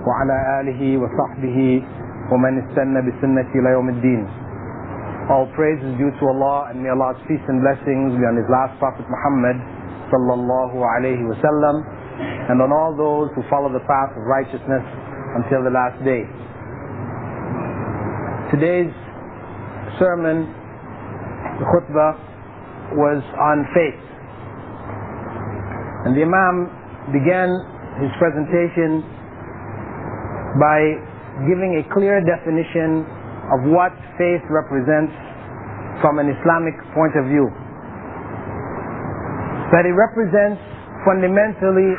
وعلى آله وصحبه ومن استنى بسنة إلى يوم الدين. All praise is due to Allah, and may Allah's peace and blessings be on His last Prophet Muhammad sallallahu alayhi wasallam, and on all those who follow the path of righteousness until the last day. Today's sermon, the khutbah, was on faith. And the Imam began his presentation by giving a clear definition of what faith represents from an Islamic point of view. That it represents fundamentally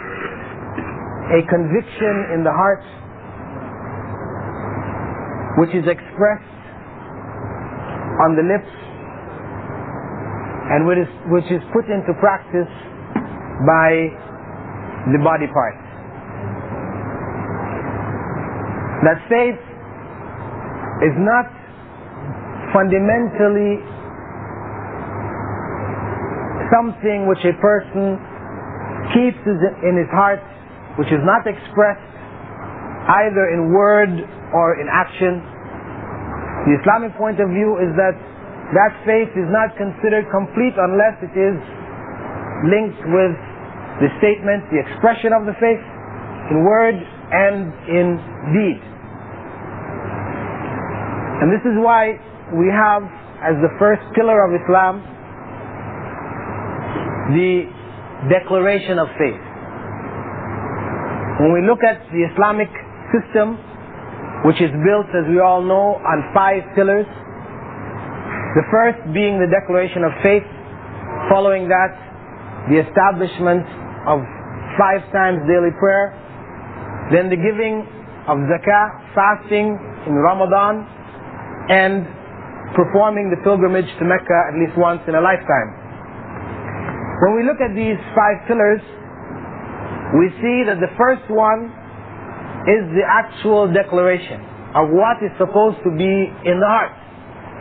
a conviction in the heart which is expressed on the lips and which is put into practice by the body parts. That faith is not fundamentally something which a person keeps in his heart, which is not expressed either in word or in action. The Islamic point of view is that faith is not considered complete unless it is linked with the statement, the expression of the faith in word and in deed. And this is why we have as the first pillar of Islam the declaration of faith. When we look at the Islamic system, which is built, as we all know, on 5 pillars, the first being the declaration of faith, following that the establishment of 5 times daily prayer, then the giving of zakah, fasting in Ramadan, and performing the pilgrimage to Mecca at least once in a lifetime. When we look at these 5 pillars, we see that the first one is the actual declaration of what is supposed to be in the heart.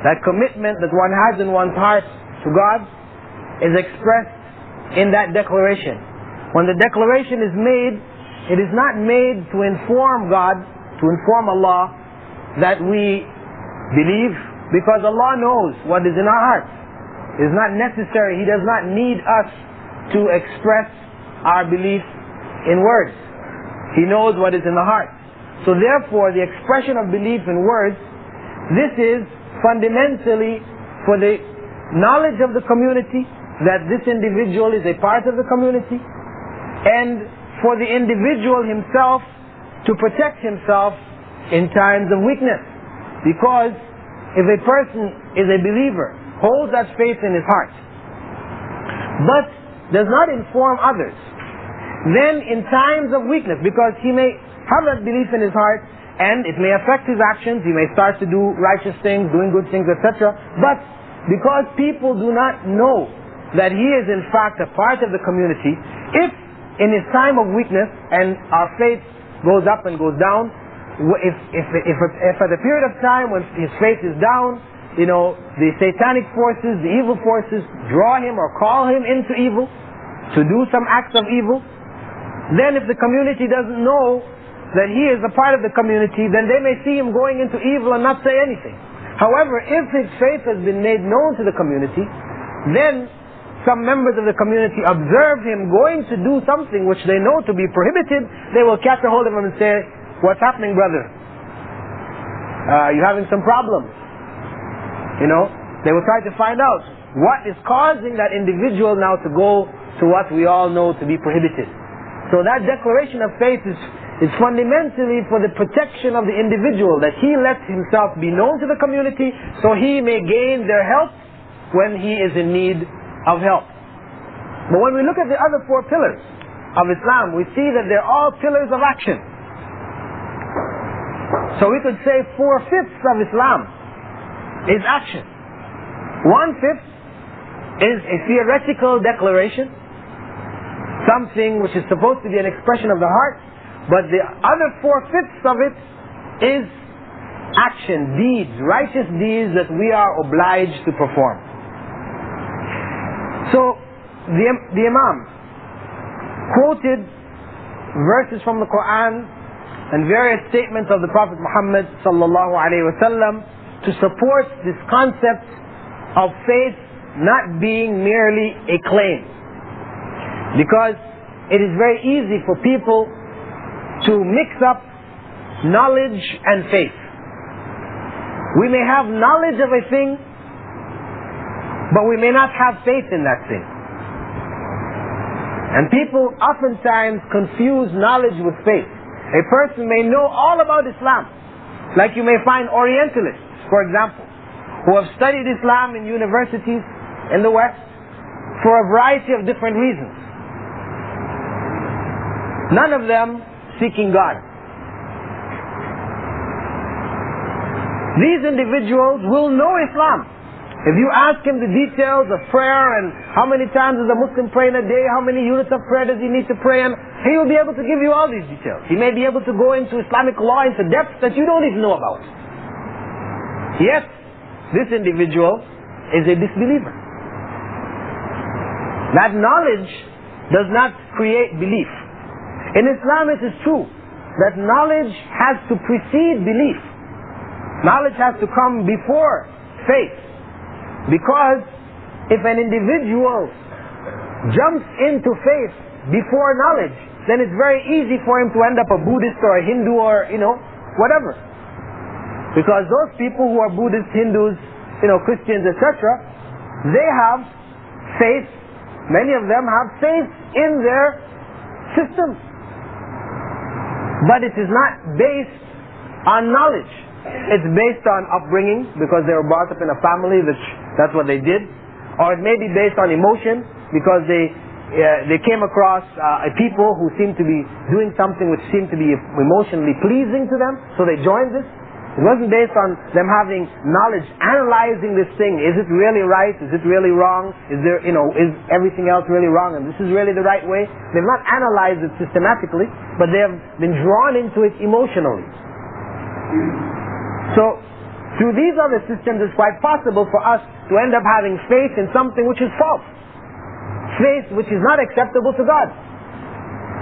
That commitment that one has in one's heart to God is expressed in that declaration. When the declaration is made, it is not made to inform God, to inform Allah that we believe, because Allah knows what is in our hearts. It is not necessary. He does not need us to express our belief in words. He knows what is in the heart. So therefore, the expression of belief in words, this is fundamentally for the knowledge of the community that this individual is a part of the community, and for the individual himself to protect himself in times of weakness. Because if a person is a believer, holds that faith in his heart, but does not inform others, then in times of weakness, because he may have that belief in his heart and it may affect his actions, he may start to do righteous things, doing good things, etc. But because people do not know that he is in fact a part of the community, if in his time of weakness, and our faith goes up and goes down, if at a period of time when his faith is down, the satanic forces, the evil forces draw him or call him into evil, to do some acts of evil, then if the community doesn't know that he is a part of the community, then they may see him going into evil and not say anything. However, if his faith has been made known to the community, then some members of the community observe him going to do something which they know to be prohibited, they will catch a hold of him and say, "What's happening, brother? You're having some problems." They will try to find out what is causing that individual now to go to what we all know to be prohibited. So that declaration of faith is fundamentally for the protection of the individual, that he lets himself be known to the community so he may gain their help when he is in need of help. But when we look at the other 4 pillars of Islam, we see that they're all pillars of action. So we could say 4/5 of Islam is action. 1/5 is a theoretical declaration, something which is supposed to be an expression of the heart, but the other 4/5 of it is action, deeds, righteous deeds that we are obliged to perform. So the Imam quoted verses from the Qur'an and various statements of the Prophet Muhammad sallallahu alaihi wasallam to support this concept of faith not being merely a claim. Because it is very easy for people to mix up knowledge and faith. We may have knowledge of a thing, but we may not have faith in that thing. And people oftentimes confuse knowledge with faith. A person may know all about Islam, like you may find Orientalists, for example, who have studied Islam in universities in the West for a variety of different reasons. None of them seeking God. These individuals will know Islam. If you ask him the details of prayer and how many times does a Muslim pray in a day, how many units of prayer does he need to pray in, he will be able to give you all these details. He may be able to go into Islamic law into depths that you don't even know about. Yet, this individual is a disbeliever. That knowledge does not create belief. In Islam it is true that knowledge has to precede belief. Knowledge has to come before faith. Because if an individual jumps into faith before knowledge, then it's very easy for him to end up a Buddhist or a Hindu or, whatever. Because those people who are Buddhists, Hindus, Christians, etc., they have faith, many of them have faith in their system. But it is not based on knowledge. It's based on upbringing, because they were brought up in a family that's what they did. Or it may be based on emotion, because they came across a people who seemed to be doing something which seemed to be emotionally pleasing to them, so they joined this. It wasn't based on them having knowledge, analyzing this thing. Is it really right? Is it really wrong? Is everything else really wrong? And this is really the right way? They've not analyzed it systematically, but they have been drawn into it emotionally. So, through these other systems, it's quite possible for us to end up having faith in something which is false. Faith which is not acceptable to God.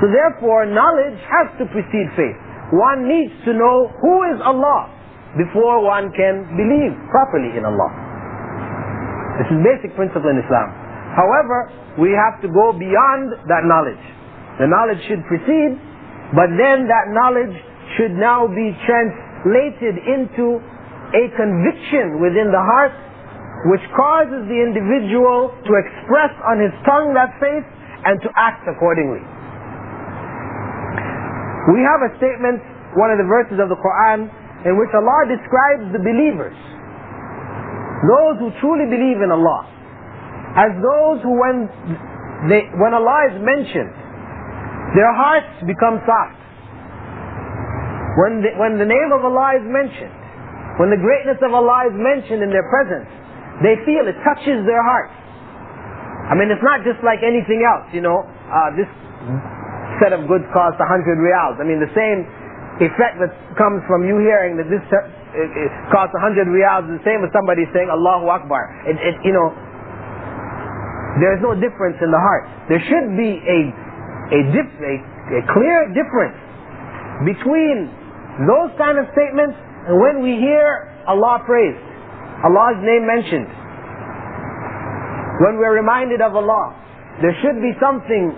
So therefore, knowledge has to precede faith. One needs to know who is Allah before one can believe properly in Allah. This is basic principle in Islam. However, we have to go beyond that knowledge. The knowledge should precede, but then that knowledge should now be translated into a conviction within the heart, which causes the individual to express on his tongue that faith and to act accordingly. We have a statement, one of the verses of the Qur'an, in which Allah describes the believers, those who truly believe in Allah, as those who when Allah is mentioned, their hearts become soft. When the name of Allah is mentioned, when the greatness of Allah is mentioned in their presence, they feel it touches their hearts. I mean, it's not just like anything else, this set of goods costs 100 riyals. I mean, the same effect that comes from you hearing that this costs 100 riyals is the same as somebody saying Allahu Akbar. There's no difference in the heart. There should be a clear difference between those kind of statements and when we hear Allah praised, Allah's name mentioned. When we're reminded of Allah, there should be something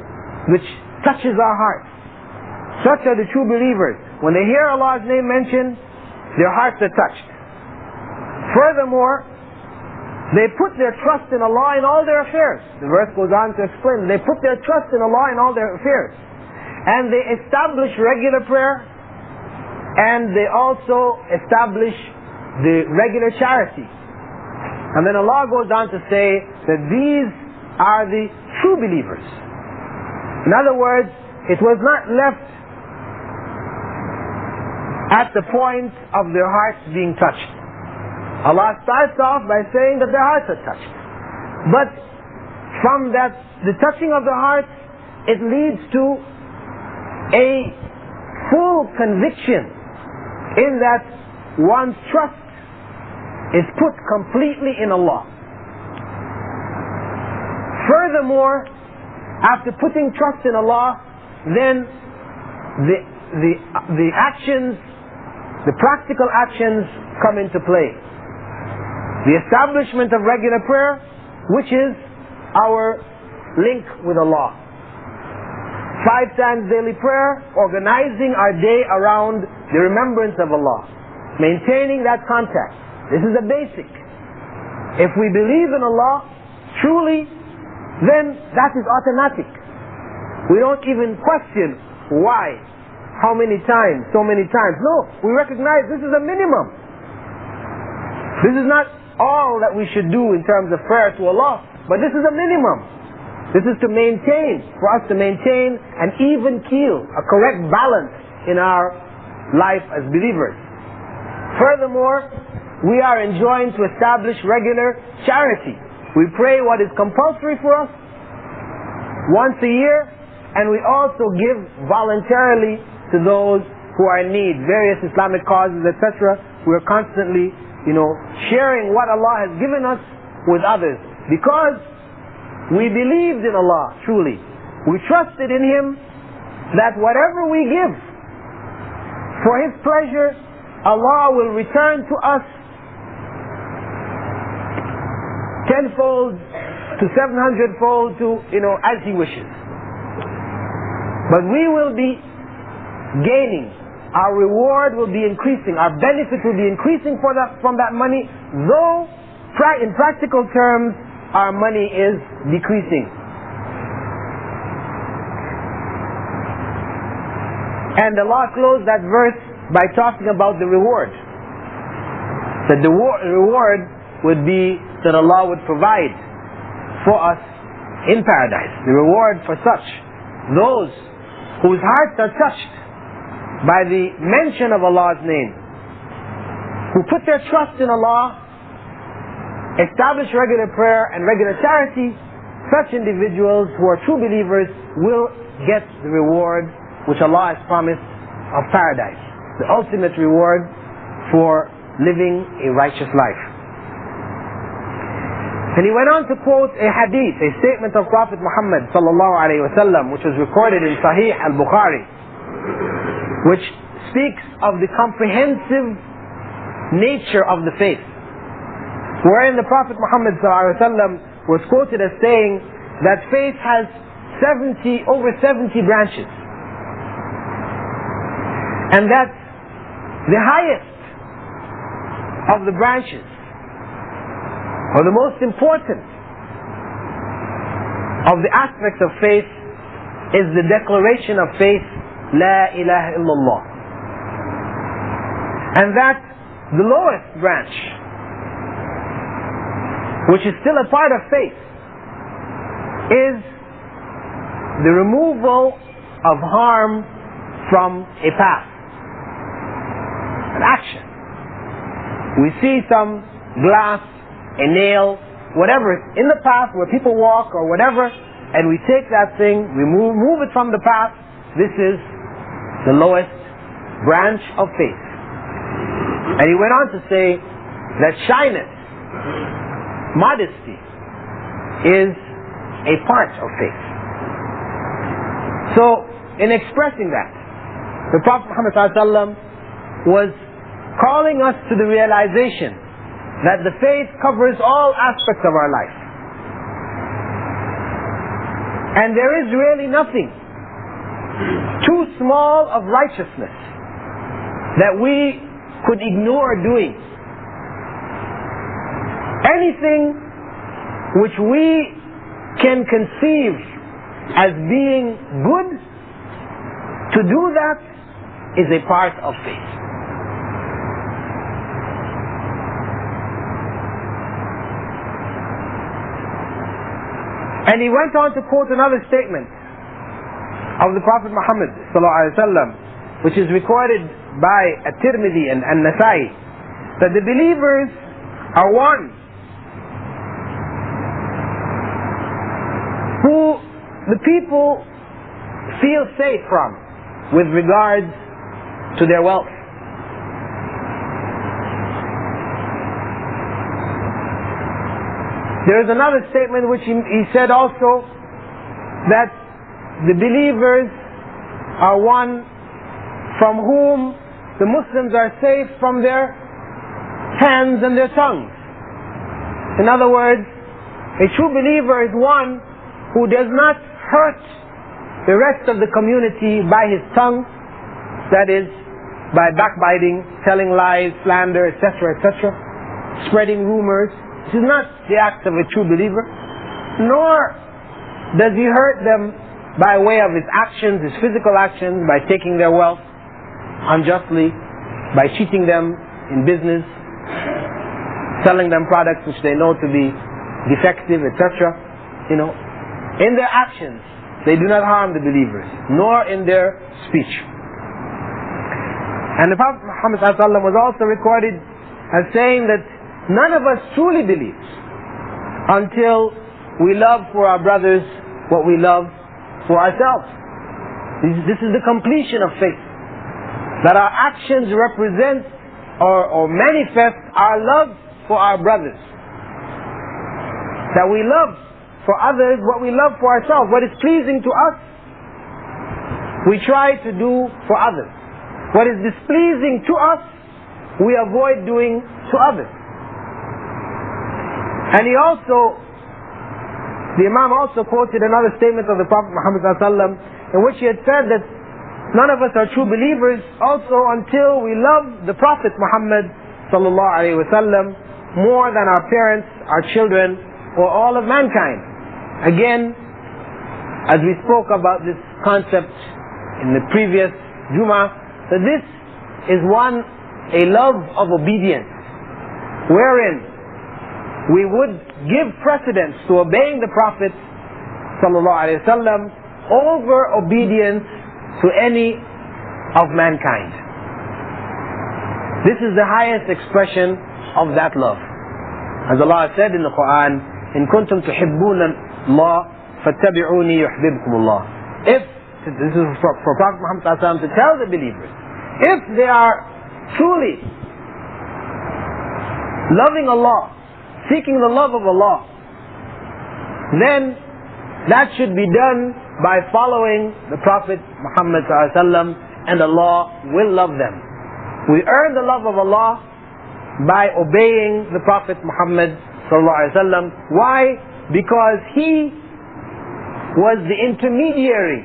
which touches our hearts. Such are the true believers. When they hear Allah's name mentioned, their hearts are touched. Furthermore, they put their trust in Allah in all their affairs. The verse goes on to explain, they put their trust in Allah in all their affairs. And they establish regular prayer, and they also establish the regular charity. And then Allah goes on to say that these are the true believers. In other words, it was not left at the point of their hearts being touched. Allah starts off by saying that their hearts are touched. But from that, the touching of the hearts, it leads to a full conviction in that one's trust is put completely in Allah. Furthermore, after putting trust in Allah, then the actions, the practical actions come into play. The establishment of regular prayer, which is our link with Allah. 5 times daily prayer, organizing our day around the remembrance of Allah, maintaining that contact. This is a basic. If we believe in Allah truly, then that is automatic. We don't even question why, how many times, so many times. No, we recognize this is a minimum. This is not all that we should do in terms of prayer to Allah, but this is a minimum. This is to maintain, for us to maintain an even keel, a correct balance in our life as believers. Furthermore, we are enjoined to establish regular charity. We pray what is compulsory for us once a year, and we also give voluntarily to those who are in need, various Islamic causes, etc. We are constantly, sharing what Allah has given us with others, because we believed in Allah truly. We trusted in Him that whatever we give for His pleasure, Allah will return to us tenfold to 700-fold to, as He wishes. But we will be gaining, our reward will be increasing, our benefit will be increasing from that money, though in practical terms our money is decreasing. And Allah closed that verse by talking about the reward. That the reward would be that Allah would provide for us in paradise. The reward for such, those whose hearts are touched by the mention of Allah's name, who put their trust in Allah, establish regular prayer and regular charity, such individuals who are true believers will get the reward which Allah has promised of paradise, the ultimate reward for living a righteous life. And he went on to quote a hadith, a statement of Prophet Muhammad sallallahu alaihi wasallam, which was recorded in Sahih al-Bukhari, which speaks of the comprehensive nature of the faith, wherein the Prophet Muhammad ﷺ was quoted as saying that faith has over 70 branches, and that the highest of the branches, or the most important of the aspects of faith, is the declaration of faith, La ilaha illallah. And that the lowest branch, which is still a part of faith, is the removal of harm from a path, an action. We see some glass, a nail, whatever in the path where people walk or whatever, and we take that thing, we move it from the path. This is the lowest branch of faith. And he went on to say that shyness, modesty, is a part of faith. So, in expressing that, the Prophet Muhammad ﷺ was calling us to the realization that the faith covers all aspects of our life. And there is really nothing too small of righteousness that we could ignore doing. Anything which we can conceive as being good, to do that is a part of faith. And he went on to quote another statement of the Prophet Muhammad ﷺ, which is recorded by At-Tirmidhi and An-Nasai, that the believers are one who the people feel safe from with regards to their wealth. There is another statement which he said also, that the believers are one from whom the Muslims are safe from their hands and their tongues. In other words, a true believer is one who does not hurt the rest of the community by his tongue, that is, by backbiting, telling lies, slander, etc., etc., spreading rumors. This is not the act of a true believer. Nor does he hurt them by way of his actions, his physical actions, by taking their wealth unjustly, by cheating them in business, selling them products which they know to be defective, etc. In their actions, they do not harm the believers, nor in their speech. And the Prophet Muhammad ﷺ was also recorded as saying that none of us truly believes until we love for our brothers what we love for ourselves. This is the completion of faith. That our actions represent or manifest our love for our brothers. That we love for others what we love for ourselves. What is pleasing to us, we try to do for others. What is displeasing to us, we avoid doing to others. And the Imam also quoted another statement of the Prophet Muhammad ﷺ, in which he had said that none of us are true believers also until we love the Prophet Muhammad ﷺ more than our parents, our children, or all of mankind. Again, as we spoke about this concept in the previous Jummah, that this is a love of obedience, wherein we would give precedence to obeying the Prophet ﷺ over obedience to any of mankind. This is the highest expression of that love. As Allah said in the Qur'an, إِن كُنتُمْ تُحِبُّونَ اللَّهَ فَاتَّبِعُونِي يُحْبِبْكُمُ اللَّهِ. This is for Prophet Muhammad ﷺ to tell the believers, if they are truly loving Allah, seeking the love of Allah, then that should be done by following the Prophet Muhammad ﷺ, and Allah will love them. We earn the love of Allah by obeying the Prophet Muhammad ﷺ. Why? Because he was the intermediary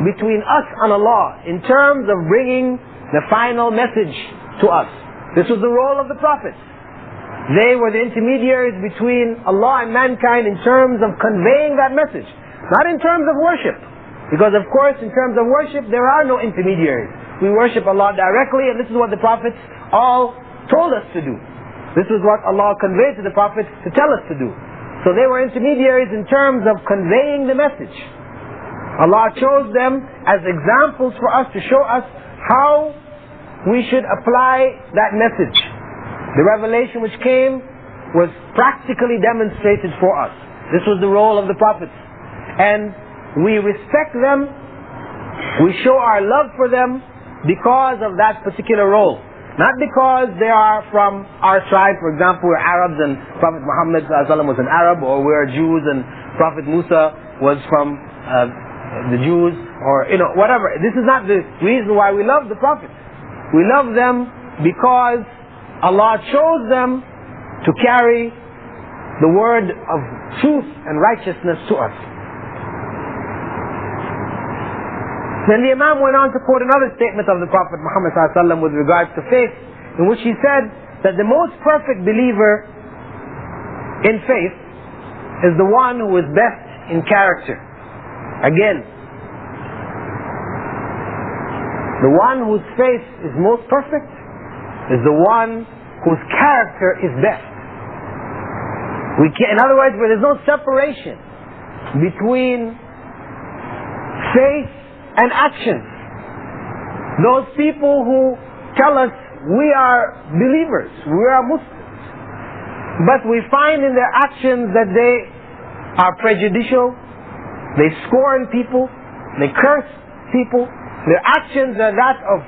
between us and Allah in terms of bringing the final message to us. This was the role of the prophets. They were the intermediaries between Allah and mankind in terms of conveying that message, not in terms of worship. Because of course in terms of worship there are no intermediaries. We worship Allah directly, and this is what the prophets all told us to do. This is what Allah conveyed to the prophets to tell us to do. So they were intermediaries in terms of conveying the message. Allah chose them as examples for us to show us how we should apply that message. The revelation which came was practically demonstrated for us. This was the role of the prophets. And we respect them, we show our love for them because of that particular role. Not because they are from our tribe. For example, we're Arabs and Prophet Muhammad ﷺ was an Arab, or we're Jews and Prophet Musa was from the Jews, or whatever. This is not the reason why we love the prophets. We love them because Allah chose them to carry the word of truth and righteousness to us. Then the Imam went on to quote another statement of the Prophet Muhammad ﷺ with regards to faith, in which he said that the most perfect believer in faith is the one who is best in character. Again, the one whose faith is most perfect is the one whose character is best. In other words, where there's no separation between faith and action. Those people who tell us we are believers, we are Muslims, but we find in their actions that they are prejudicial, they scorn people, they curse people. Their actions are that of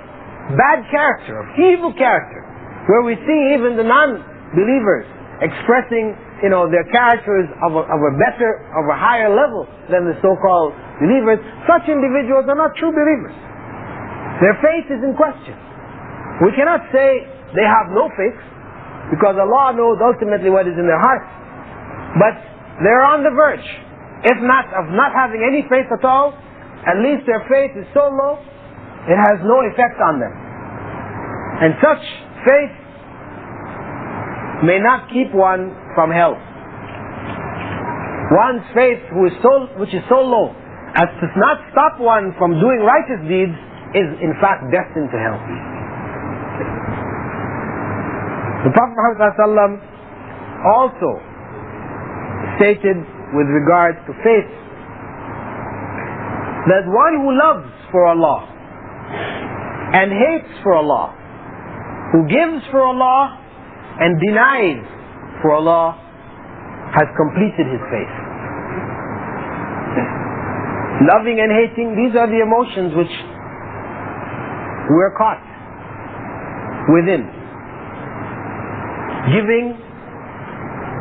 bad character, of evil character, where we see even the non-believers expressing their characters of a better, of a higher level than the so-called believers. Such individuals are not true believers. Their faith is in question. We cannot say they have no faith, because Allah knows ultimately what is in their hearts. But they're on the verge, if not of not having any faith at all, at least their faith is so low, it has no effect on them. And such faith may not keep one from hell. One's faith which is so low as to not stop one from doing righteous deeds is in fact destined to hell. The Prophet Muhammad also stated with regards to faith that one who loves for Allah and hates for Allah, who gives for Allah and denies for Allah, has completed his faith. Loving and hating, these are the emotions which we're caught within. Giving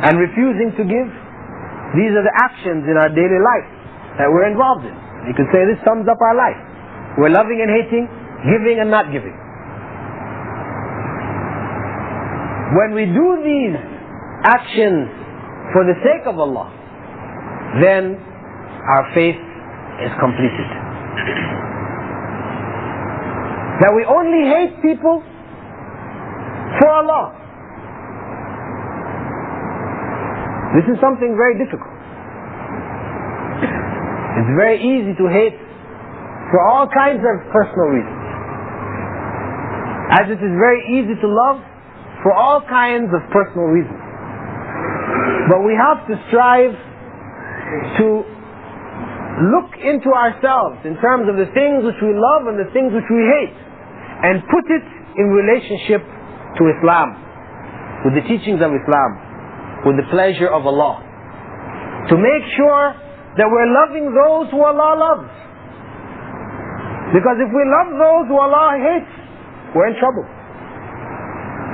and refusing to give, these are the actions in our daily life that we're involved in. You could say this sums up our life. We're loving and hating, giving and not giving. When we do these actions for the sake of Allah, then our faith is completed. That we only hate people for Allah. This is something very difficult. It's very easy to hate for all kinds of personal reasons, as it is very easy to love for all kinds of personal reasons. But we have to strive to look into ourselves in terms of the things which we love and the things which we hate, and put it in relationship to Islam, with the teachings of Islam, with the pleasure of Allah, to make sure that we're loving those who Allah loves. Because if we love those who Allah hates, we're in trouble.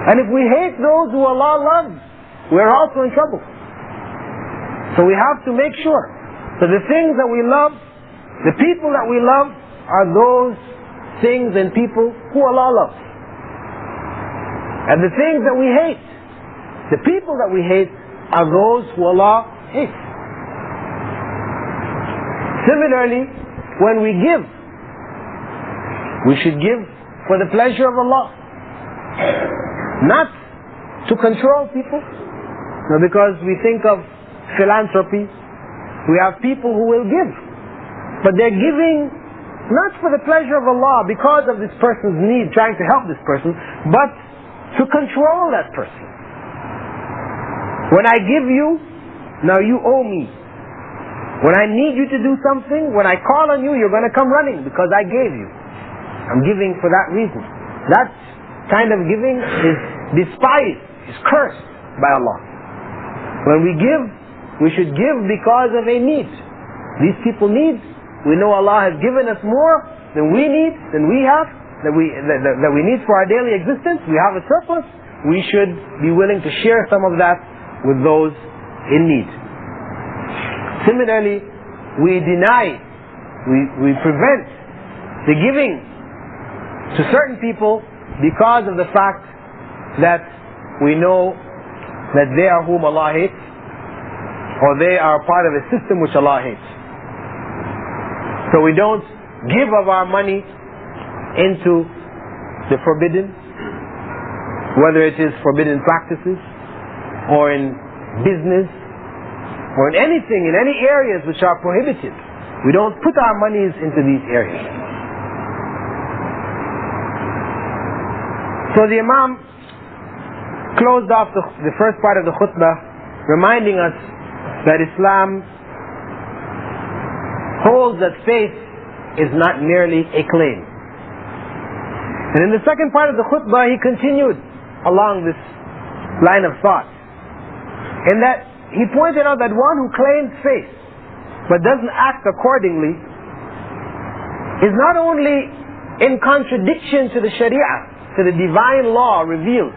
And if we hate those who Allah loves, we're also in trouble. So we have to make sure that the things that we love, the people that we love, are those things and people who Allah loves. And the things that we hate, the people that we hate, are those who Allah hates. Similarly, when we give, we should give for the pleasure of Allah, not to control people. No, because we think of philanthropy, we have people who will give, but they're giving not for the pleasure of Allah, because of this person's need, trying to help this person, but to control that person. When I give you, now you owe me. When I need you to do something, when I call on you, you're going to come running because I gave you. I'm giving for that reason. That kind of giving is despised, is cursed by Allah. When we give, we should give because of a need. These people need. We know Allah has given us more than we need, than we have, that we need for our daily existence. We have a surplus. We should be willing to share some of that with those in need. Similarly, we deny, we prevent the giving to certain people because of the fact that we know that they are whom Allah hates, or they are part of a system which Allah hates. So we don't give of our money into the forbidden, whether it is forbidden practices, or in business, or in anything, in any areas which are prohibited. We don't put our monies into these areas. So the Imam closed off the first part of the khutbah reminding us that Islam holds that faith is not merely a claim. And in the second part of the khutbah he continued along this line of thought, in that he pointed out that one who claims faith but doesn't act accordingly is not only in contradiction to the Sharia, to the divine law revealed,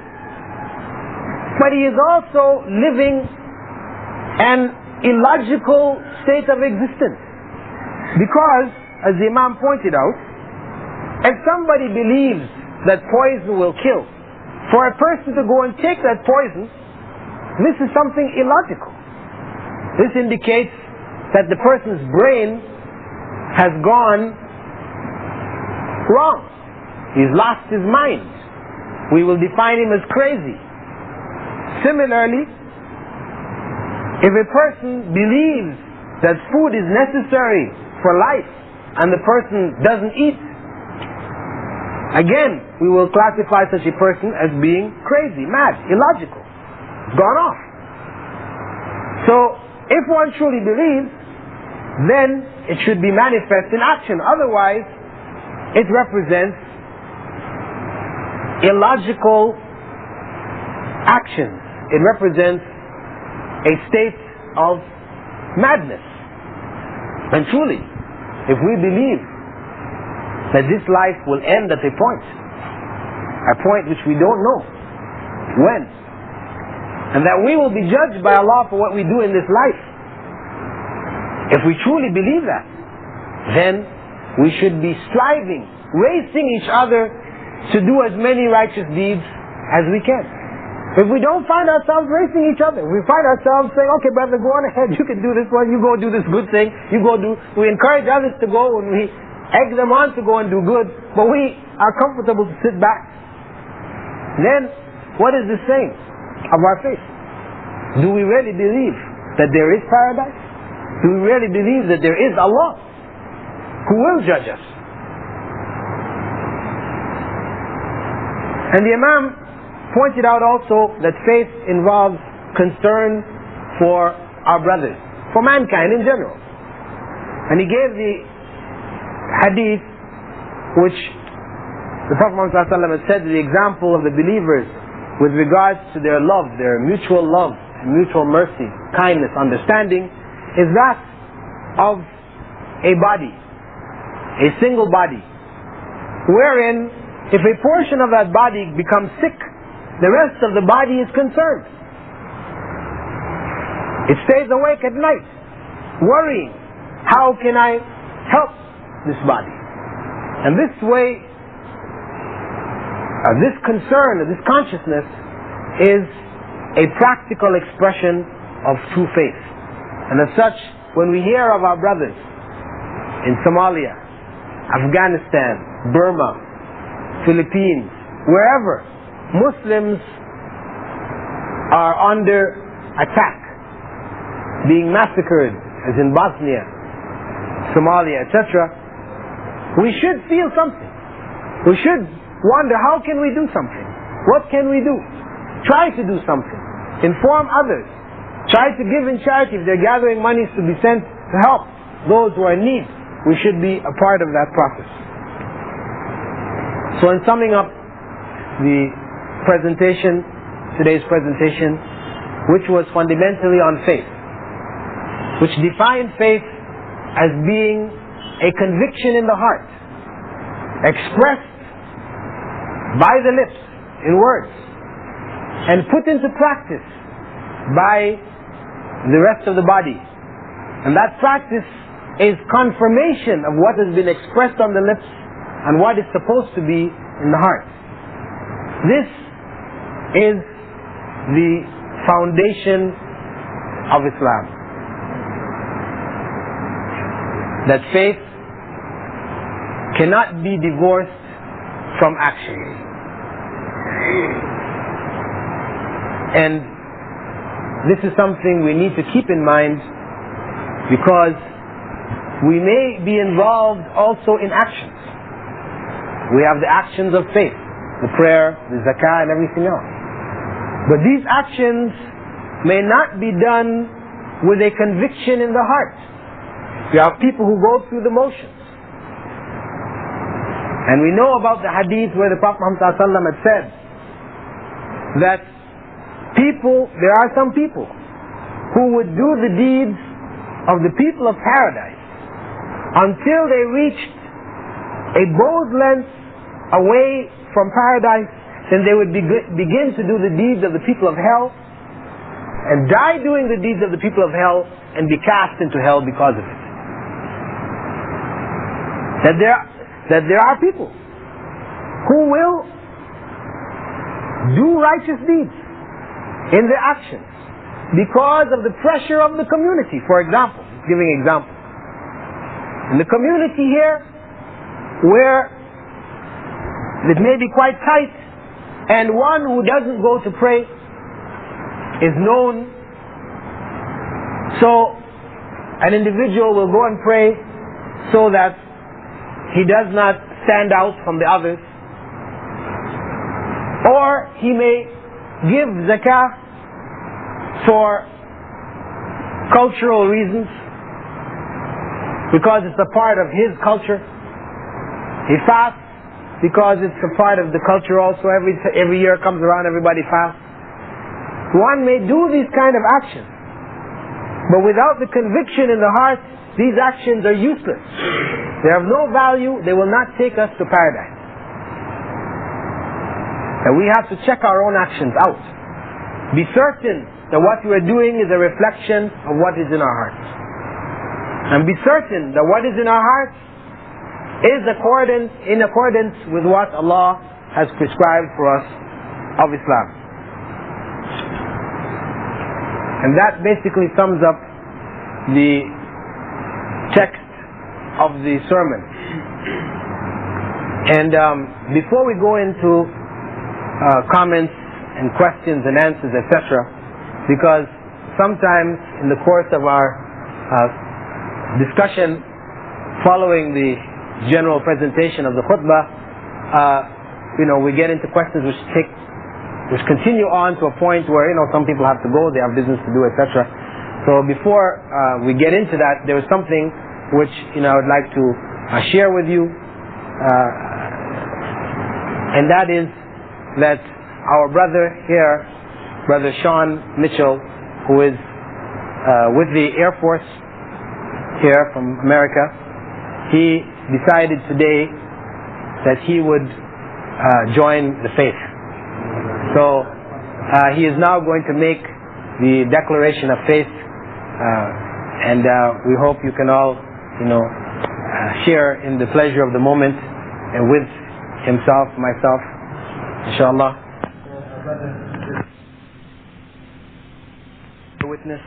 but he is also living an illogical state of existence. Because, as the Imam pointed out, If somebody believes that poison will kill, for a person to go and take that poison, this is something illogical. This indicates that the person's brain has gone wrong. He's lost his mind. We will define him as crazy. Similarly, if a person believes that food is necessary for life and the person doesn't eat, again, we will classify such a person as being crazy, mad, illogical, gone off. So, if one truly believes, then it should be manifest in action. Otherwise, it represents illogical actions. It represents a state of madness. And truly, if we believe that this life will end at a point which we don't know when, and that we will be judged by Allah for what we do in this life, if we truly believe that, then we should be striving, racing each other to do as many righteous deeds as we can. If we don't find ourselves racing each other, we find ourselves saying, okay brother, go on ahead, you can do this one, you go do this good thing, we encourage others to go and we egg them on to go and do good, but we are comfortable to sit back. Then, what is this saying of our faith? Do we really believe that there is paradise? Do we really believe that there is Allah who will judge us? And the Imam pointed out also that faith involves concern for our brothers, for mankind in general. And he gave the hadith which the Prophet Muhammad ﷺ had said, the example of the believers with regards to their love, their mutual love, mutual mercy, kindness, understanding, is that of a body, a single body, wherein if a portion of that body becomes sick, the rest of the body is concerned. It stays awake at night, worrying, how can I help this body? And this way, this concern, this consciousness is a practical expression of true faith. And as such, when we hear of our brothers in Somalia, Afghanistan, Burma, Philippines, wherever Muslims are under attack, being massacred, as in Bosnia, Somalia, etc., we should feel something. We should wonder, how can we do something? What can we do? Try to do something. Inform others. Try to give in charity. If they're gathering monies to be sent to help those who are in need, we should be a part of that process. So in summing up the presentation, today's presentation, which was fundamentally on faith, which defined faith as being a conviction in the heart, expressed by the lips, in words, and put into practice by the rest of the body. And that practice is confirmation of what has been expressed on the lips and what is supposed to be in the heart. This is the foundation of Islam. That faith cannot be divorced from action. And this is something we need to keep in mind, because we may be involved also in actions. We have the actions of faith, the prayer, the zakah, and everything else. But these actions may not be done with a conviction in the heart. You have people who go through the motions. And we know about the hadith where the Prophet Muhammad ﷺ had said that there are some people who would do the deeds of the people of paradise until they reached a bow's length away from paradise, then they would begin to do the deeds of the people of hell, and die doing the deeds of the people of hell, and be cast into hell because of it. That there are people who will do righteous deeds in their actions because of the pressure of the community. For example, giving example, in the community here where it may be quite tight, and one who doesn't go to pray is known, so an individual will go and pray so that he does not stand out from the others. Or he may give zakah for cultural reasons, because it's a part of his culture. He fasts because it's a part of the culture also. Every year comes around, everybody fasts. One may do these kind of actions, but without the conviction in the heart, these actions are useless. They have no value. They will not take us to paradise. And we have to check our own actions out. Be certain that what we are doing is a reflection of what is in our hearts. And be certain that what is in our hearts is in accordance with what Allah has prescribed for us of Islam. And that basically sums up the text of the sermon. And before we go into comments and questions and answers, etc., because sometimes in the course of our discussion following the general presentation of the khutbah, we get into questions which continue on to a point where some people have to go, they have business to do, etc. So before we get into that, there is something which I would like to share with you, and that is that our brother here, Brother Sean Mitchell, who is with the Air Force here from America, he decided today that he would join the faith. So he is now going to make the declaration of faith, and we hope you can all share in the pleasure of the moment and with himself, myself, inshallah. Witness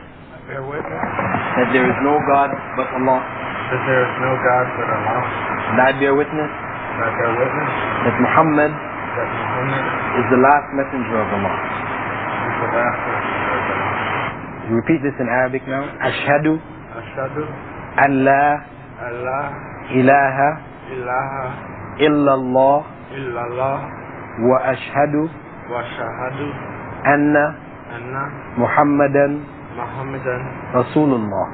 that there is no God but Allah. That there is no God but Allah. And I bear witness that Muhammad is the last messenger of Allah. You repeat this in Arabic now. Ashhadu an la ilaha illallah wa ashhadu anna Muhammadan Rasulullah.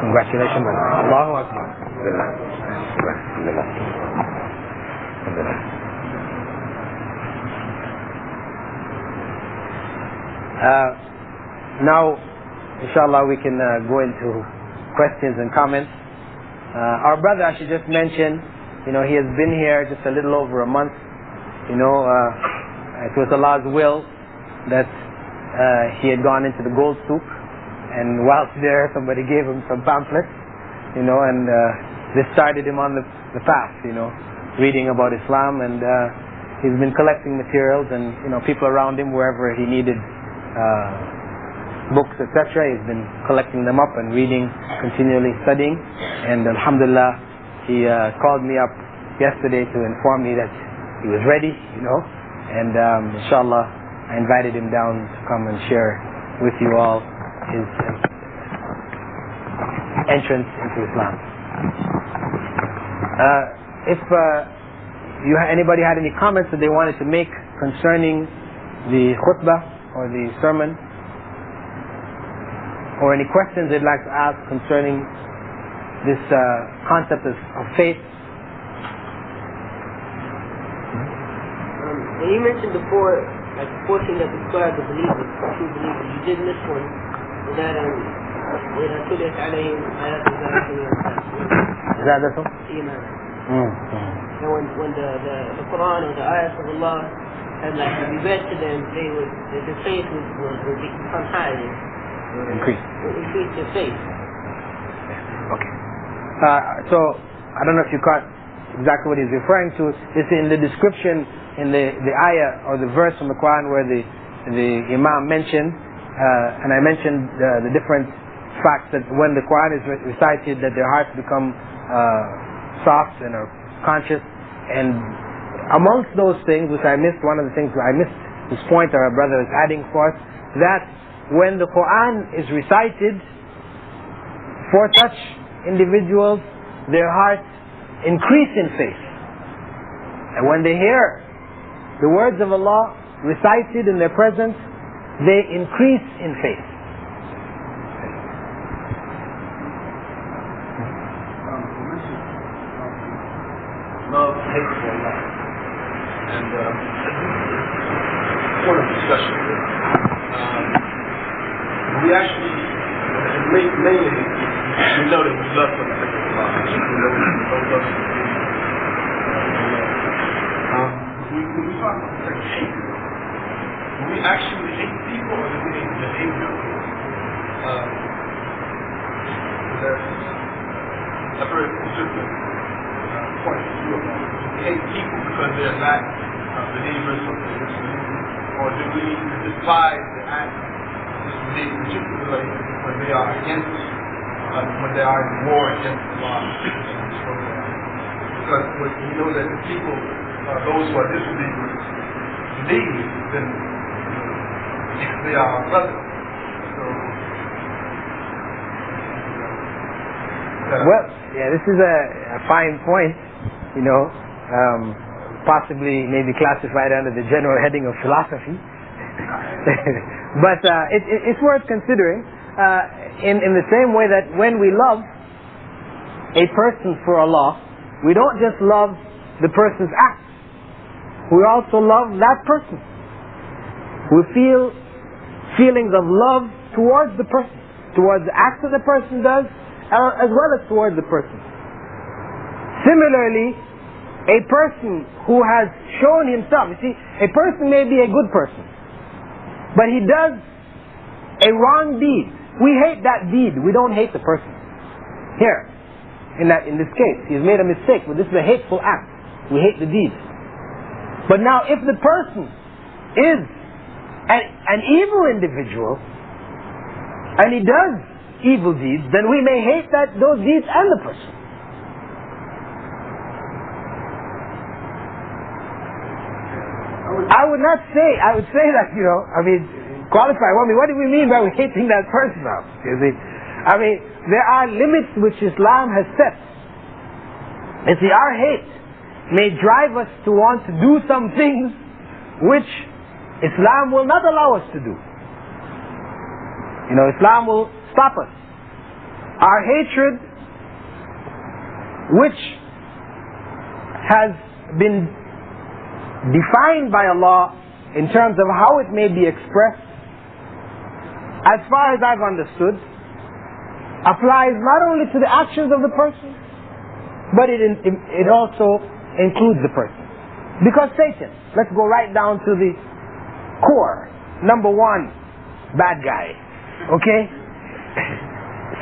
Congratulations, brother. Allahu Akbar. Now, inshallah, we can go into questions and comments. Our brother, I should just mention, he has been here just a little over a month. It was Allah's will that he had gone into the gold souk, and whilst there somebody gave him some pamphlets, and this started him on the path, reading about Islam, and he's been collecting materials, and people around him, wherever he needed books, etc., he's been collecting them up and reading, continually studying. And alhamdulillah, he called me up yesterday to inform me that he was ready, and inshallah I invited him down to come and share with you all his entrance into Islam. If anybody had any comments that they wanted to make concerning the khutbah or the sermon, or any questions they'd like to ask concerning this concept of faith. You mentioned before, like the portion that described the believers, the true believers. You did miss one. That وإذا تليت عليهم آيات زادتهم إيمانا. So when the Qur'an or the ayahs of Allah had like to be read to them, their faith would become higher. Increase Their faith. Okay. So I don't know if you caught exactly what he's referring to. It's in the description in the ayah or the verse from the Qur'an where the Imam mentioned, and I mentioned the different facts that when the Qur'an is recited, that their hearts become soft and are conscious. And amongst those things, which I missed, one of the things I missed, this point our brother is adding for us, that when the Qur'an is recited, for such individuals, their hearts increase in faith. And when they hear the words of Allah recited in their presence, they increase in faith. Love, hate for Allah. And point of discussion. We actually, mainly, we know that we love for the sake of Allah. We know we don't love for when we talk about hate, when we actually hate people or do we hate the behavior of people? I've heard different points of view about it. Do we hate people because they're not believers or do we despise the act of this behavior, particularly when they are against, when they are in war against Allah and this program? Because we know that the people, those who are disbelievers, believe, then they are our brothers. Well, yeah, this is a fine point, possibly maybe classified under the general heading of philosophy. But it's worth considering in the same way that when we love a person for Allah, we don't just love the person's act, we also love that person. We feel feelings of love towards the person, towards the acts that the person does, as well as towards the person. Similarly, a person who has shown himself, you see, a person may be a good person, but he does a wrong deed. We hate that deed, we don't hate the person. Here, in this case, he's made a mistake, but this is a hateful act. We hate the deed. But now, if the person is an evil individual, and he does evil deeds, then we may hate those deeds and the person. I would say that, qualify. What do we mean by hating that person now? You see? There are limits which Islam has set. You see, our hate may drive us to want to do some things which Islam will not allow us to do. Islam will stop us. Our hatred, which has been defined by Allah in terms of how it may be expressed, as far as I've understood, applies not only to the actions of the person, but it also includes the person. Because Satan, let's go right down to the core, number one, bad guy. Okay?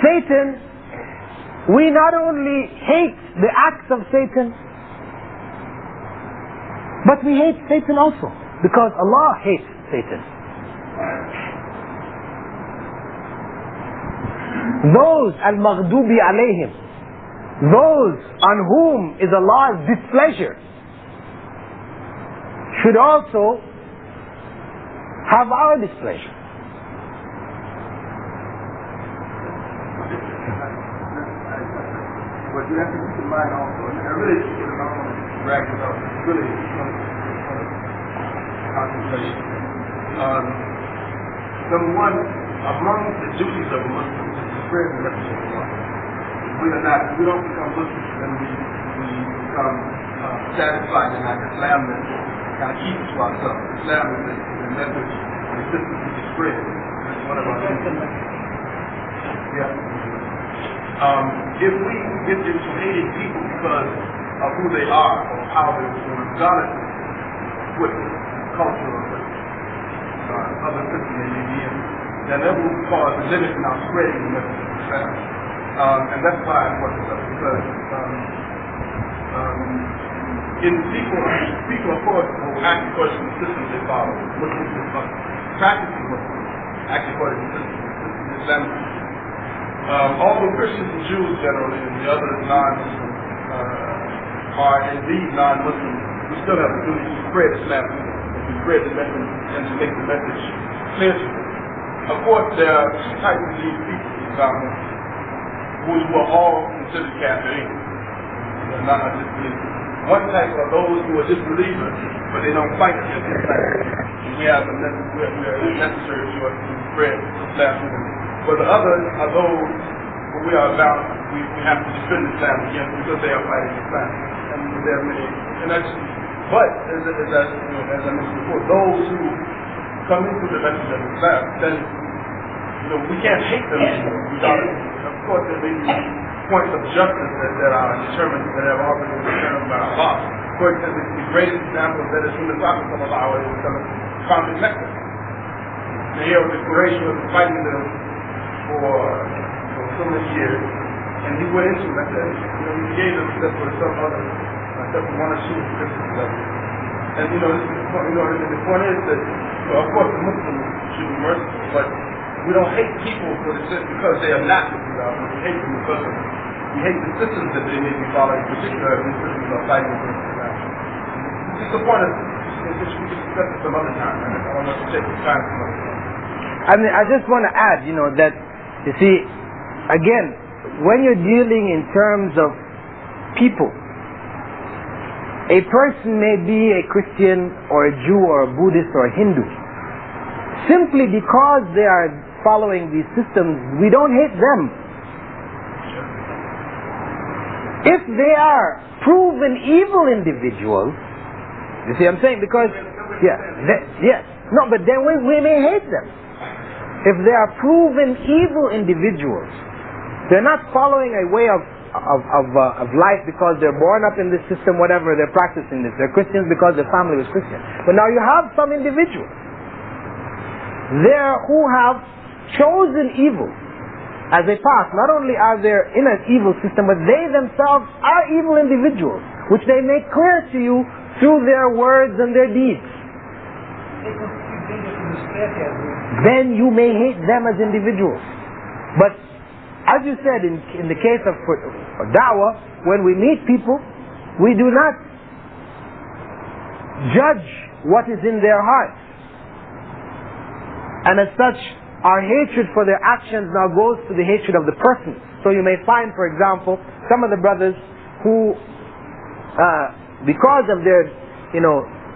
Satan, we not only hate the acts of Satan, but we hate Satan also, because Allah hates Satan. Those al-maghdubi alayhim, those on whom is Allah's displeasure, should also have our displeasure. But you have to keep in mind also, and I really keep it on brag about really concentration. Number one, among the duties of a Muslim is to spread the message of Allah. We don't become Muslims and we become satisfied in our Islam and kind of keep it to ourselves. Islam is a message and a system to be spread. It's one of our duties. Yeah. If we get into hating people because of who they are or how they were, regardless of what culture or other system they may be in, then that will cause a limit in our spreading the message of Islam. And that's why I brought this up, because In people of course will act according to the systems they follow. Muslims practicing Muslims act according to the systems of Islam. Although Christians and Jews generally and the other non-Muslims are indeed non-Muslims, we still have the duty to spread Islam, to spread the message and to make the message clear to them. Of course, there are two types of these people in Islam who are all considered Kafirin. They're not disbelievers. One type are those who are disbelievers, but they don't fight against Islam. We are necessary to spread Islam to them. But the others are those who we are about, we have to defend Islam against because they are fighting Islam. And there are many, and that's, but as I mentioned before, those who come into the message of Islam, then we can't hate them without it. Of course, there may be points of justice that are determined, that have already been determined by Allah. For example, the greatest example of that is when the Prophet founded Mecca. And here was the Quraysh was fighting them for so many years, and he went into Mecca. He gave them except for some other, except for one or two Christians. And this is the point. The point is that, of course, the Muslims should be merciful, but we don't hate people because they are not with Allah. We hate them because we hate the systems that they may be following, particularly the systems are fighting against Allah. This is the point of which we can discuss it some other time. I don't want to take the time some other time. I mean, I just want to add, that, you see, again, when you're dealing in terms of people, a person may be a Christian or a Jew or a Buddhist or a Hindu. Simply because they are following these systems, we don't hate them. If they are proven evil individuals, you see what I'm saying? Because, yes. No, but then we may hate them. If they are proven evil individuals, they're not following a way of life because they're born up in this system, whatever, they're practicing this. They're Christians because their family was Christian. But now you have some individuals there who have chosen evil as a path. Not only are they in an evil system, but they themselves are evil individuals, which they make clear to you through their words and their deeds. Then you may hate them as individuals. But as you said, in the case of da'wah, when we meet people, we do not judge what is in their hearts. And as such, our hatred for their actions now goes to the hatred of the person. So you may find, for example, some of the brothers who, because of their,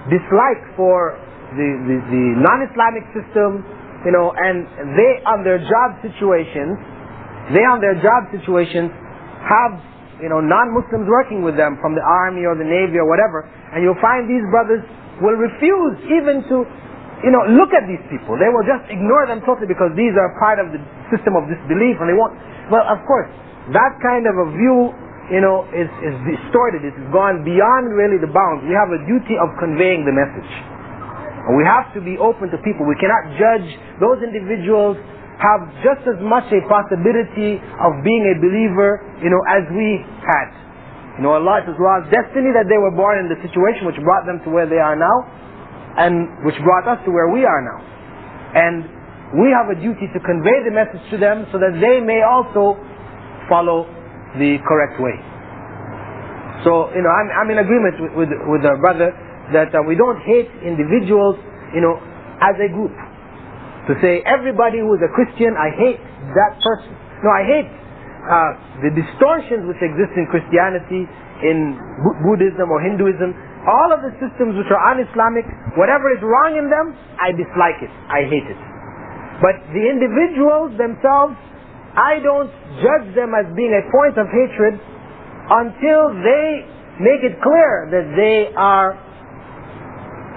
dislike for the non-Islamic system, and they on their job situations have, non-Muslims working with them from the army or the navy or whatever, and you'll find these brothers will refuse even to look at these people. They will just ignore them totally because these are part of the system of disbelief, and they won't. Well, of course, that kind of a view, is distorted. It has gone beyond really the bounds. We have a duty of conveying the message. And we have to be open to people. We cannot judge. Those individuals have just as much a possibility of being a believer, as we had. Allah, it was Allah's destiny that they were born in the situation which brought them to where they are now, and which brought us to where we are now. And we have a duty to convey the message to them so that they may also follow the correct way. So, I'm in agreement with our brother that we don't hate individuals, as a group. To say everybody who is a Christian, I hate that person. No, I hate the distortions which exist in Christianity, in Buddhism or Hinduism. All of the systems which are un-Islamic, whatever is wrong in them, I dislike it, I hate it. But the individuals themselves, I don't judge them as being a point of hatred until they make it clear that they are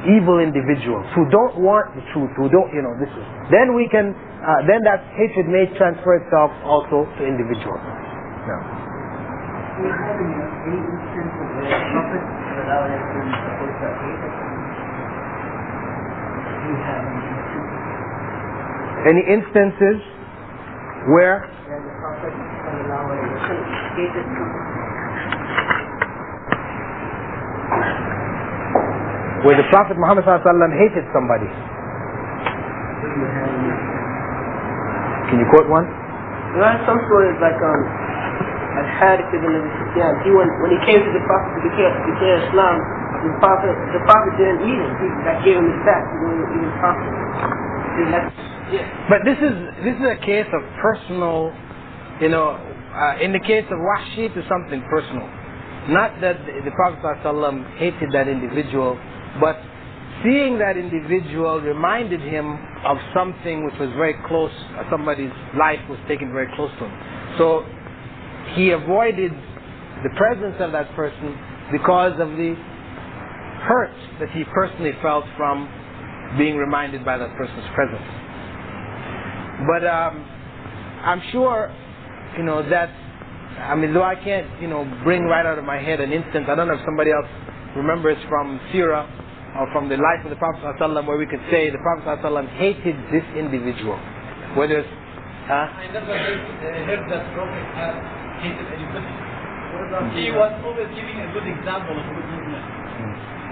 evil individuals who don't want the truth, who don't, this is. Then we can, then that hatred may transfer itself also to individuals. No. Do you have any instance of where the Prophet has been supposed to hate? Do you have any instances where? The Prophet hated people? where the Prophet Muhammad ﷺ hated somebody. Can you quote one? There are some stories like Al-Harith ibn Abi Sufyan. When he came to the Prophet to declare Islam, the Prophet didn't eat him. He gave him his back. He didn't even talk to him. But this is a case of personal, in the case of Wahshi, to something personal. Not that the Prophet ﷺ hated that individual, but seeing that individual reminded him of something which was very close, somebody's life was taken very close to him. So he avoided the presence of that person because of the hurt that he personally felt from being reminded by that person's presence. But I'm sure, that, though I can't, bring right out of my head an instance, I don't know if somebody else remembers from Sirah or from the life of the Prophet ﷺ where we could say the Prophet ﷺ hated this individual. Whether it's... I never heard that Prophet had hated anybody. He was always giving a good example of good movement.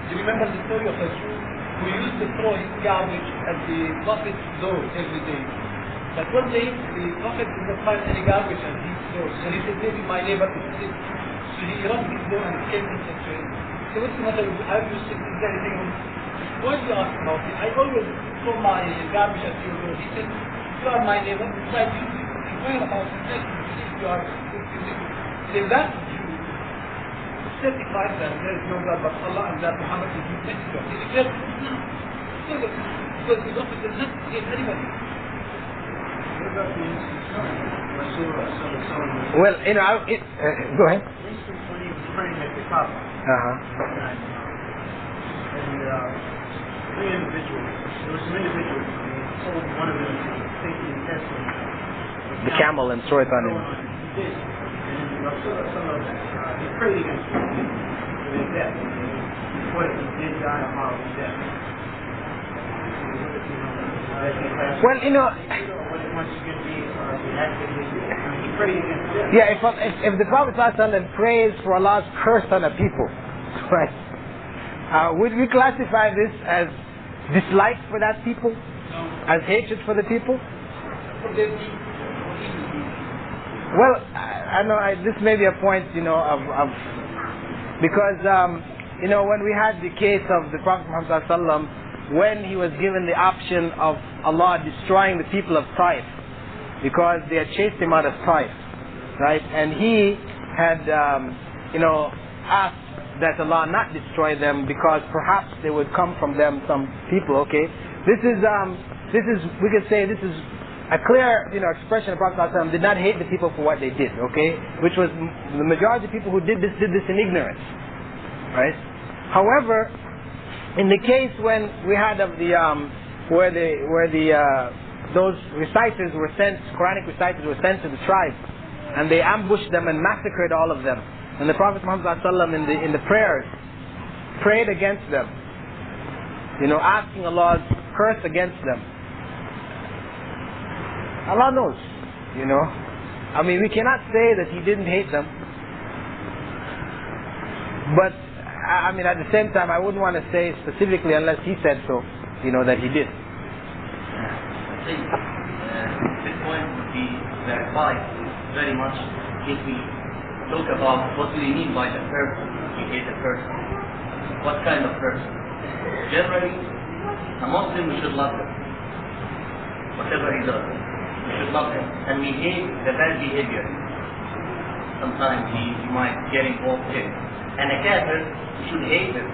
Do you remember the story of a Jew who used to throw his garbage at the Prophet's door every day? But one day the Prophet did not find any garbage at his door. So he said, maybe my neighbor is sick. So he opened his door and came into him. So what's the matter with you? Are you sick? Is there anything wrong? Why do you ask about it? I always throw my garbage at your door. He said, you are my neighbor. It's like you inquire about it. If you are sick. Then that Jew certifies that there is no God but Allah and that Muhammad is his messenger. He declared Islam. Because the Prophet does not hate anybody. Well, go ahead. For instance, when he was praying at the Kaaba, and three individuals, there were some individuals, and he told one of them to take the intestine, The camel, and throw it on him. He did. And he prayed against them for their death. Before he did die a horrible death. Well, yeah, if the Prophet ﷺ prays for Allah's curse on a people, right, would we classify this as dislike for that people? As hatred for the people? Well, I know this may be a point, because, when we had the case of the Prophet Muhammad ﷺ, when he was given the option of Allah destroying the people of Taif, because they had chased him out of Taif, right? And he had, asked that Allah not destroy them because perhaps there would come from them some people. Okay, this is we could say this is a clear, expression of Prophet ﷺ did not hate the people for what they did. Okay, which was the majority of people who did this in ignorance, right? However, in the case when we had of the those reciters were sent, Quranic reciters were sent to the tribe, and they ambushed them and massacred all of them. And the Prophet Muhammad ﷺ in the prayers prayed against them, asking Allah's curse against them. Allah knows, we cannot say that He didn't hate them, but at the same time, I wouldn't want to say specifically unless He said so, that He did. I think this point would be clarified very much if we talk about what do we mean by the person. We hate a person. What kind of person? Generally, a Muslim, we should love him. Whatever he does, we should love him. And we hate the bad behavior. Sometimes he might get involved in. And a kafir, we should hate him.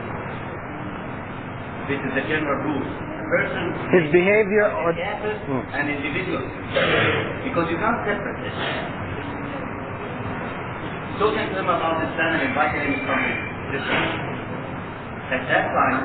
This is the general rule. Person, his behavior or an individual, because you can't separate this. Talking to him about Islam and inviting him to something different. At that time,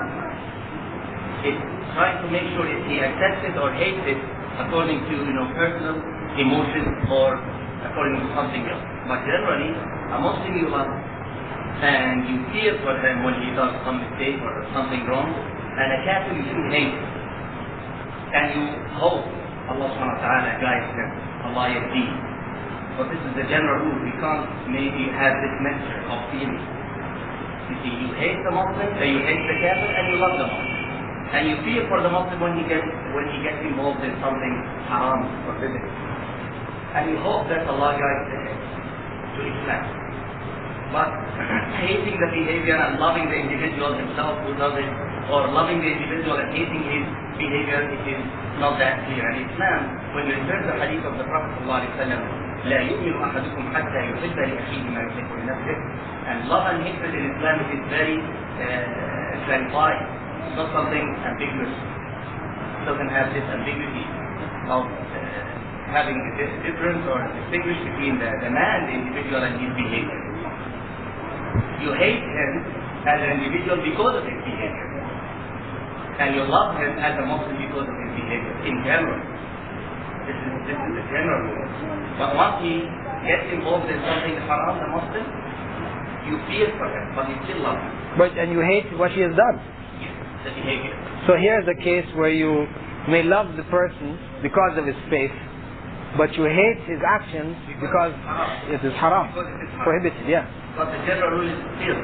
it's trying to make sure if he accepts it or hates it according to personal emotions or according to something else. But generally, a Muslim you love and you fear for him when he does some mistake or something wrong. And a kafir you should hate. And you hope Allah subhanahu wa ta'ala guides him. Allah yahdi. But this is the general rule. We can't maybe have this mixture of feeling. You see, you hate the Muslim, you hate the Kafir, and you love the Muslim. And you fear for the Muslim when he gets involved in something haram, forbidden. And you hope that Allah guides him to Islam. But hating the behavior and loving the individual himself who does it, or loving the individual and hating his behavior, it is not that clear. And Islam, when you refer to the hadith of the Prophet ﷺ, لا يؤمن أحدكم حتى يحب لأخيه ما يحب لنفسه. And love and hatred in Islam is very clarified. It's not something ambiguous. It doesn't have this ambiguity of having a difference or distinguish between the man, the individual, and his behavior. You hate him as an individual because of his behavior. And you love him as a Muslim because of his behavior, in general. This is the general rule. But once he gets involved in something haram, the Muslim, you fear for him, but you still love him. And you hate what he has done. Yes, the behavior. So here's a case where you may love the person because of his faith, but you hate his actions because it is haram. Prohibited, yeah. But the general rule is still,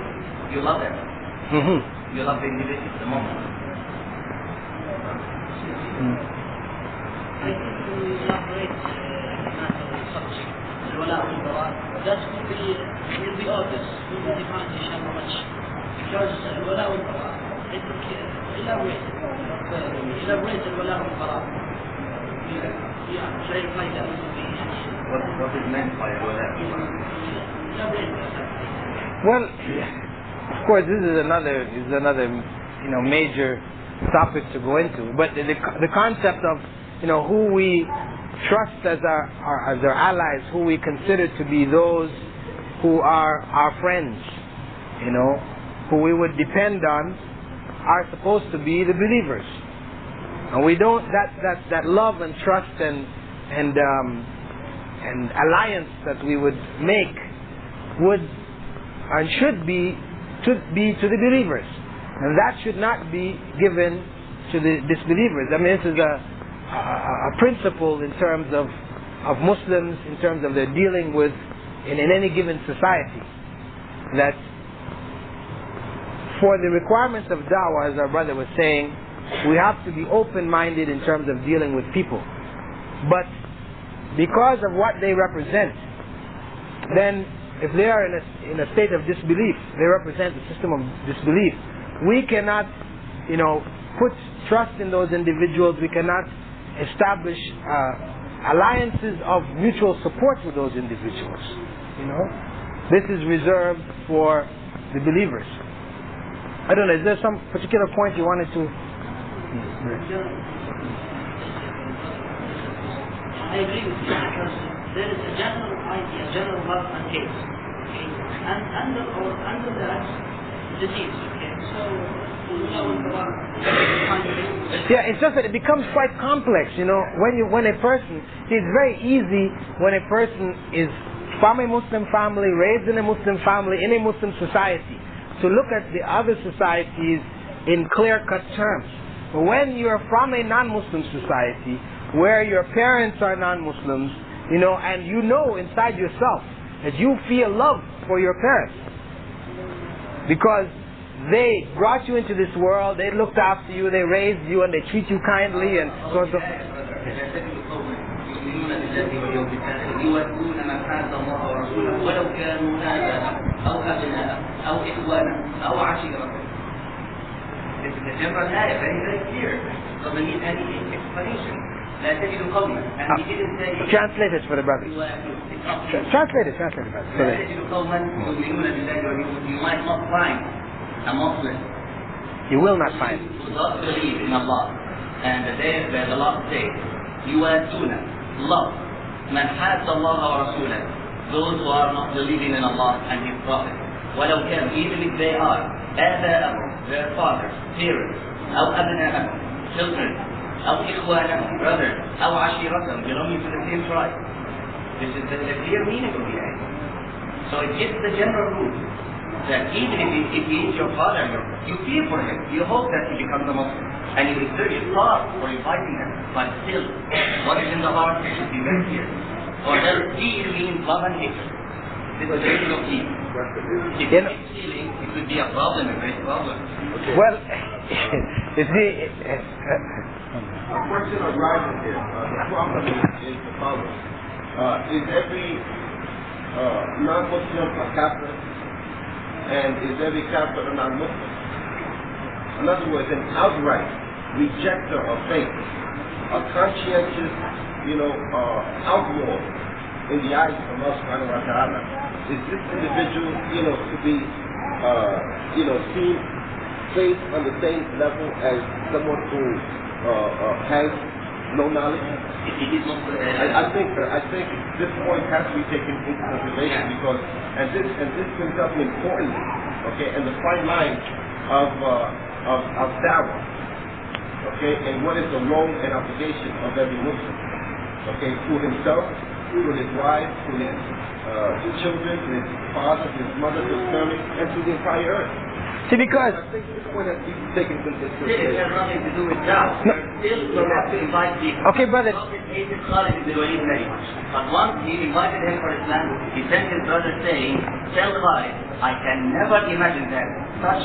you love him. Mm-hmm. You love the individual, the Muslim. I think we elaborate matter of subject, الولاء والبراء. That will be obvious. We will define inshallah how much. Because الولاء والبراء, I think elaborate الولاء والبراء. Yeah, clarify that will be. What is meant by الولاء والبراء? Well, of course, this is another major topic to go into. But the concept of who we trust as our allies, who we consider to be those who are our friends, who we would depend on, are supposed to be the believers. And we don't that love and trust and alliance that we would make would and should be to the believers, and that should not be given to the disbelievers. I mean, this is a principle in terms of Muslims, in terms of their dealing with in any given society, that for the requirements of da'wah, as our brother was saying, we have to be open-minded in terms of dealing with people. But because of what they represent, then if they are in a state of disbelief, they represent a system of disbelief. We cannot, put trust in those individuals. We cannot establish alliances of mutual support with those individuals. This is reserved for the believers. I don't know, is there some particular point you wanted to? I agree with you, because there is a general idea, general love and hate, okay? And under that, disease, okay? So, yeah, it's just that it becomes quite complex, when a person, it's very easy when a person is from a Muslim family, raised in a Muslim family, in a Muslim society, to look at the other societies in clear-cut terms. But when you're from a non-Muslim society, where your parents are non-Muslims, and inside yourself that you feel love for your parents, because they brought you into this world, they looked after you, they raised you, and they treat you kindly, and so on. This is a general ayah, very, very clear. Doesn't need any explanation. لا تجد قوما, and he didn't say. Translate it for the brothers. Translate it, brother. لا تجد قوما يؤمنون بالله واليوم. You might not find a Muslim. You will not find. Who does believe in Allah and the day of the last day. يوادون, love. من حاد الله ورسوله. Those who are not believing in Allah and His Prophet. ولو كان, even if they are آباءهم, their fathers, parents, أو أبناءهم, children, أو إخوانهم, brothers, أو عشيرتهم, belonging to the same tribe. This is the clear meaning of the ayah. So it gives the general rule that even if he is your father, you fear for him, you hope that he becomes a Muslim, and you exert your thought for inviting him, but still, what is in the heart should be very clear. Or else, deed means love and hatred. This is the meaning of deed. If you keep stealing, it would be a problem, a great problem. Okay. Well, you see, A question arises here. The problem is the following. Is every non-Muslim a Kafir? And is every Kafir a non-Muslim? In other words, an outright rejecter of faith, a conscientious, outlaw in the eyes of Allah subhanahu wa ta'ala. Is this individual, to be, seen, placed on the same level as someone who has no knowledge? I think this point has to be taken into consideration because, and this comes up importantly, okay, and the fine line of dawah, okay, and what is the role and obligation of every Muslim, okay, to himself, to his wife, to his children, to his father, to his mother, to his family, and to the entire earth. see, because I think this point has to be taken into Still, it consideration. has nothing to do with dawah. Still, you have to invite people. Okay, brother. Prophet hated Khalid ibn Walid very much. But once he invited him for Islam, he sent his brother saying, tell Khalid, I can never imagine that such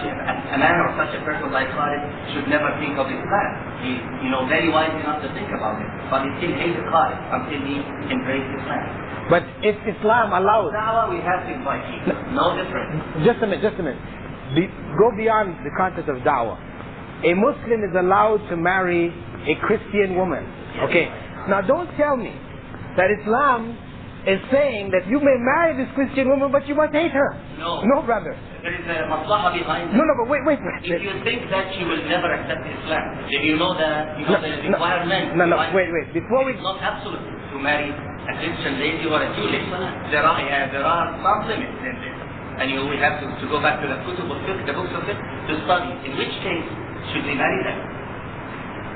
a man or such a person like Khalid should never think of Islam. He's, very wise enough to think about it. But he still hated Khalid until he embraced Islam. but if Islam allows, Dawah, we have to invite people. No difference. just a minute, go beyond the concept of da'wah. A Muslim is allowed to marry a Christian woman. Okay, now don't tell me that Islam is saying that you may marry this Christian woman, but you must hate her. No, brother. There is a maslaha behind it. No, but wait. If you think that she will never accept Islam, then you know the requirement. No, wait. Before we It's not absolute to marry a Christian lady or a Jew lady. There are some limits in this. And we have to go back to the kutub of fiqh, the books of fiqh, to study in which case should we marry them.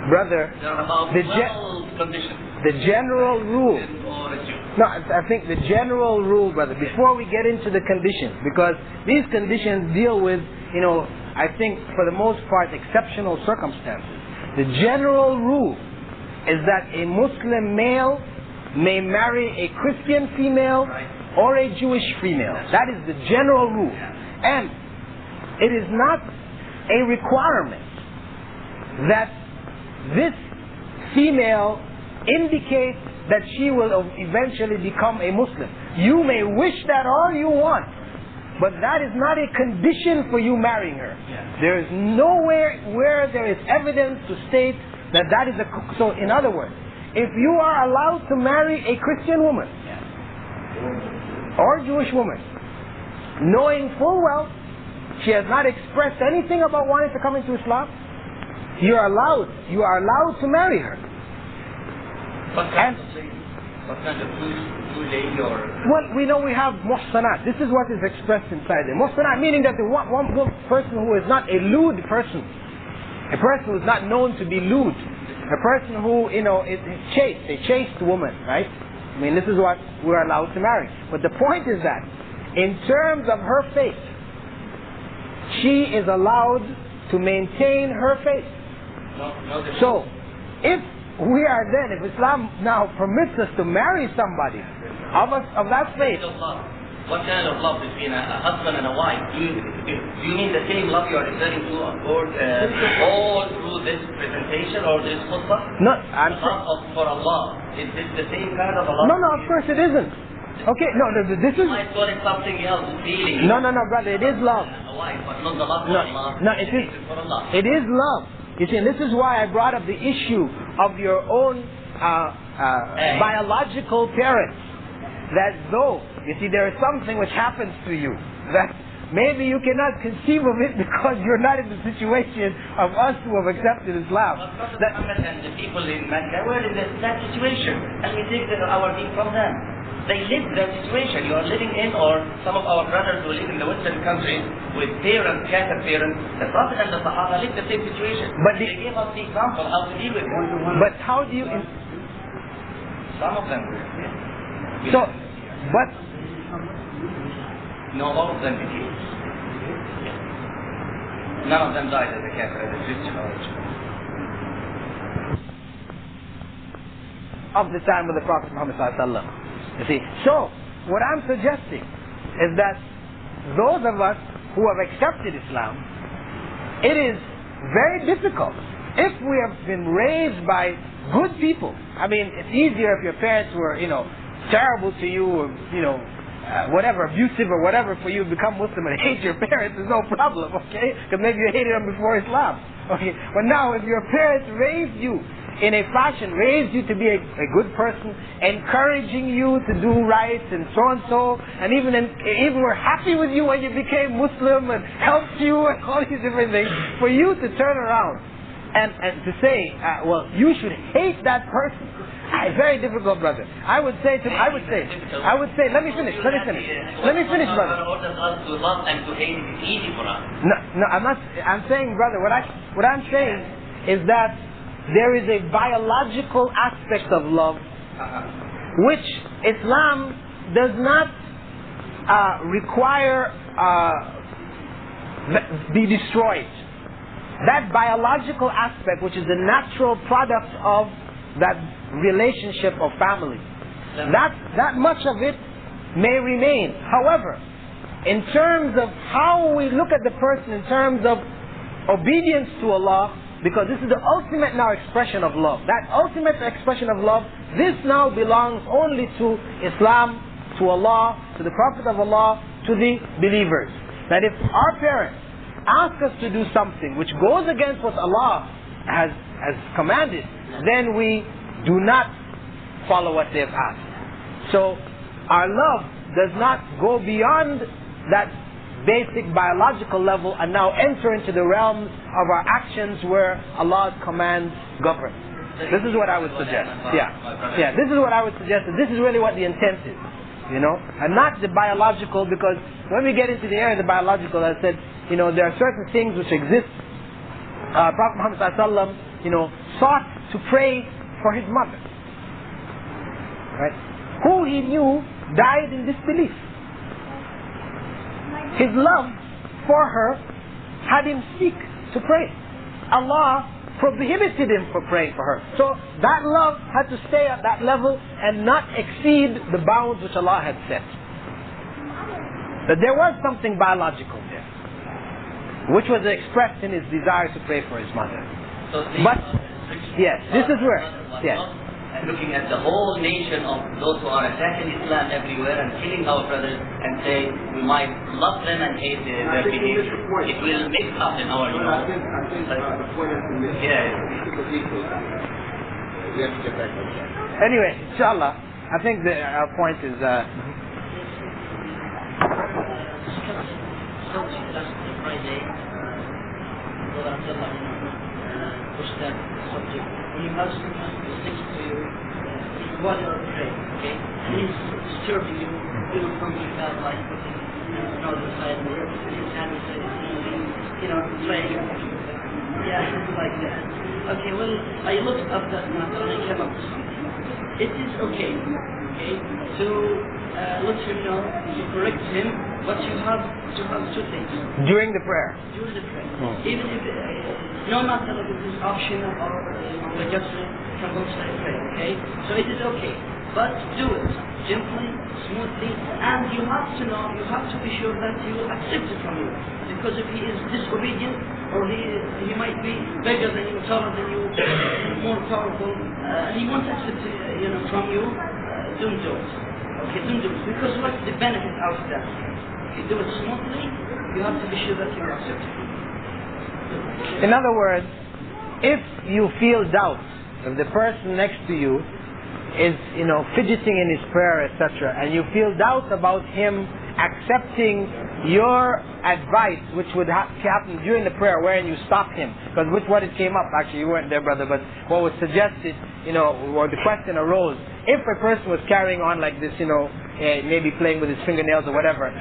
brother, There are about the 12 conditions. the general rule. Or a Jew. No, I think the general rule, brother, before we get into the conditions, because these conditions deal with, I think for the most part, exceptional circumstances. The general rule is that a Muslim male may marry a Christian female or a Jewish female. That is the general rule. And it is not a requirement that this female indicate that she will eventually become a Muslim. You may wish that all you want, but that is not a condition for you marrying her. There is nowhere where there is evidence to state that that is a... So in other words, if you are allowed to marry a Christian woman or Jewish woman, knowing full well she has not expressed anything about wanting to come into Islam, you are allowed to marry her. What kind of blue lady or... Well, we know we have muhsanat. This is what is expressed inside there. Muhsanat meaning that the one person who is not a lewd person, a person who is not known to be lewd, a person who, is chaste, a chaste woman, right? I mean, this is what we're allowed to marry. But the point is that, in terms of her faith, she is allowed to maintain her faith. So, if we are then, if Islam now permits us to marry somebody of that faith. What kind of love between a husband and a wife? Do you mean the same love you are referring to all through this presentation or this khutbah? No, I'm love for Allah. Is this the same kind of love? No, of course it isn't. Okay, no, this is... You might call it something else, feeling. No, brother, it is love. A wife, but not the love for Allah. No, it is love. You see, and this is why I brought up the issue of your own biological parents. That though, you see, there is something which happens to you that maybe you cannot conceive of it because you're not in the situation of us who have accepted Islam. But Prophet Muhammad and the people in Mecca were in that situation, and we take our deen from them. They lived that situation you are living in, or some of our brothers who live in the Western countries with parents, Catholic parents. The Prophet and the Sahaba lived the same situation. But they gave us the example how to deal with it. But how do you... Some of them. So, but... No, all of them became. None of them died as a Catholic, as a Christian or a Jew. Of the time of the Prophet Muhammad sallallahu alaihi wasallam. You see, so what I'm suggesting is that those of us who have accepted Islam, it is very difficult if we have been raised by good people. I mean, it's easier if your parents were, terrible to you, or, whatever, abusive or whatever, for you to become Muslim and hate your parents is no problem, okay? Because maybe you hated them before Islam, okay? But now, if your parents raised you in a fashion, raised you to be a good person, encouraging you to do right and so, and even were happy with you when you became Muslim and helped you and all these different things, for you to turn around and to say, well, you should hate that person. Very difficult, brother. I would say, let me finish, brother. To love and to hate is easy for us. No, I'm saying, brother, what I'm saying is that there is a biological aspect of love which Islam does not require be destroyed. That biological aspect, which is the natural product of that relationship of family, that much of it may remain. However, in terms of how we look at the person, in terms of obedience to Allah, because this is the ultimate now expression of love. That ultimate expression of love, this now belongs only to Islam, to Allah, to the Prophet of Allah, to the believers. That if our parents ask us to do something which goes against what Allah has commanded, then we do not follow what they've asked. So our love does not go beyond that basic biological level and now enter into the realms of our actions where Allah's commands govern. This is what I would suggest. Yeah, this is what I would suggest. This is really what the intent is, and not the biological, because when we get into the area of the biological, I said, there are certain things which exist. Prophet Muhammad ﷺ, sought to pray for his mother, right? Who he knew died in disbelief. His love for her had him seek to pray. Allah prohibited him from praying for her. So that love had to stay at that level and not exceed the bounds which Allah had set. But there was something biological there, which was expressed in his desire to pray for his mother. But, yes, this is where, yes. And looking at the whole nation of those who are attacking Islam everywhere and killing our brothers, and say we might love them and hate their behavior. It will mix up in our, I think the point is to miss. Yeah. We have to get back on track. Anyway, inshallah, I think our point is... Friday, Brother Abdullah pushed that subject. When you have someone who sticks to you, while you're praying, okay, and he's disturbing you, from your bad life, putting another side of his hand and saying, playing, like that. Okay, well, I looked up that matter and I came up with something. It is okay, to let him know, to correct him, but you have to have two things. During the prayer. During the prayer. Even if, no matter if it is optional or obligatory, from both sides prayer, okay? So it is okay. But do it gently, smoothly, and you have to know, you have to be sure that you accept it from you. Because if he is disobedient, or he might be bigger than you, taller than you, more powerful, and he won't accept it, from you, don't do it. Okay, don't do it. Because what's the benefit out of that? If you do it smoothly, you have to be sure that you accept it. In other words, if you feel doubt, if the person next to you is, fidgeting in his prayer, etc., and you feel doubt about him accepting your advice, which would happen during the prayer, wherein you stop him, because what it came up, actually, you weren't there, brother, but what was suggested, or the question arose, if a person was carrying on like this, maybe playing with his fingernails or whatever,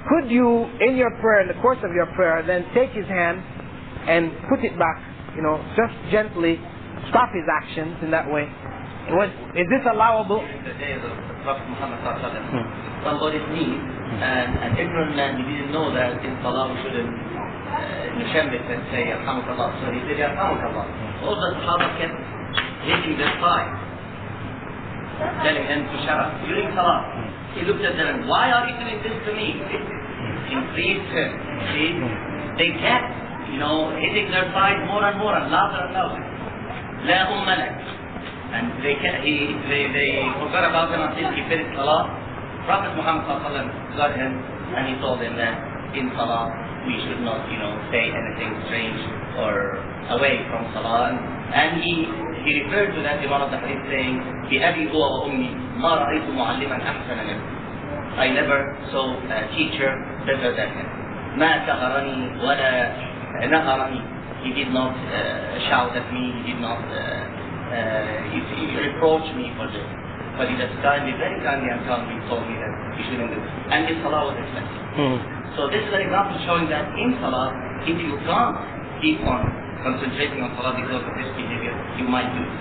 could you, in your prayer, in the course of your prayer, then take his hand and put it back, just gently stop his actions in that way? Is this allowable? In the days of Prophet Muhammad somebody sneezed, and an ignorant man, he didn't know that in Salah we shouldn't nishambit and say Yarhamukallah. So he said Yarhamukallah. All the Sahaba kept hitting their thigh. telling him to shut up during Salah. He looked at them and, why are you doing this to me? It increased him. See? They kept, hitting their side more and more and louder and louder. La ummalak. And they forgot about him until he finished Salah. Prophet Muhammad got him and he told him that in Salah we should not, say anything strange or away from Salah. And he referred to that in one of the hadith saying, بِأَبِي هُوَ وَأُمِّي مَا رَأَيْتُ مُعَلِّمًا أَحْسَنَ مِنْهُ. I never saw a teacher better than him. مَا كَهَرَنِي وَلَا نَهَرَني. He did not shout at me, he did not he reproached me for this. But he just very kindly and calmly told me that he shouldn't do it. And his Salah was accepted. So this is an example showing that in Salah, if you can't keep on concentrating on Salah because of this behavior, you might do it.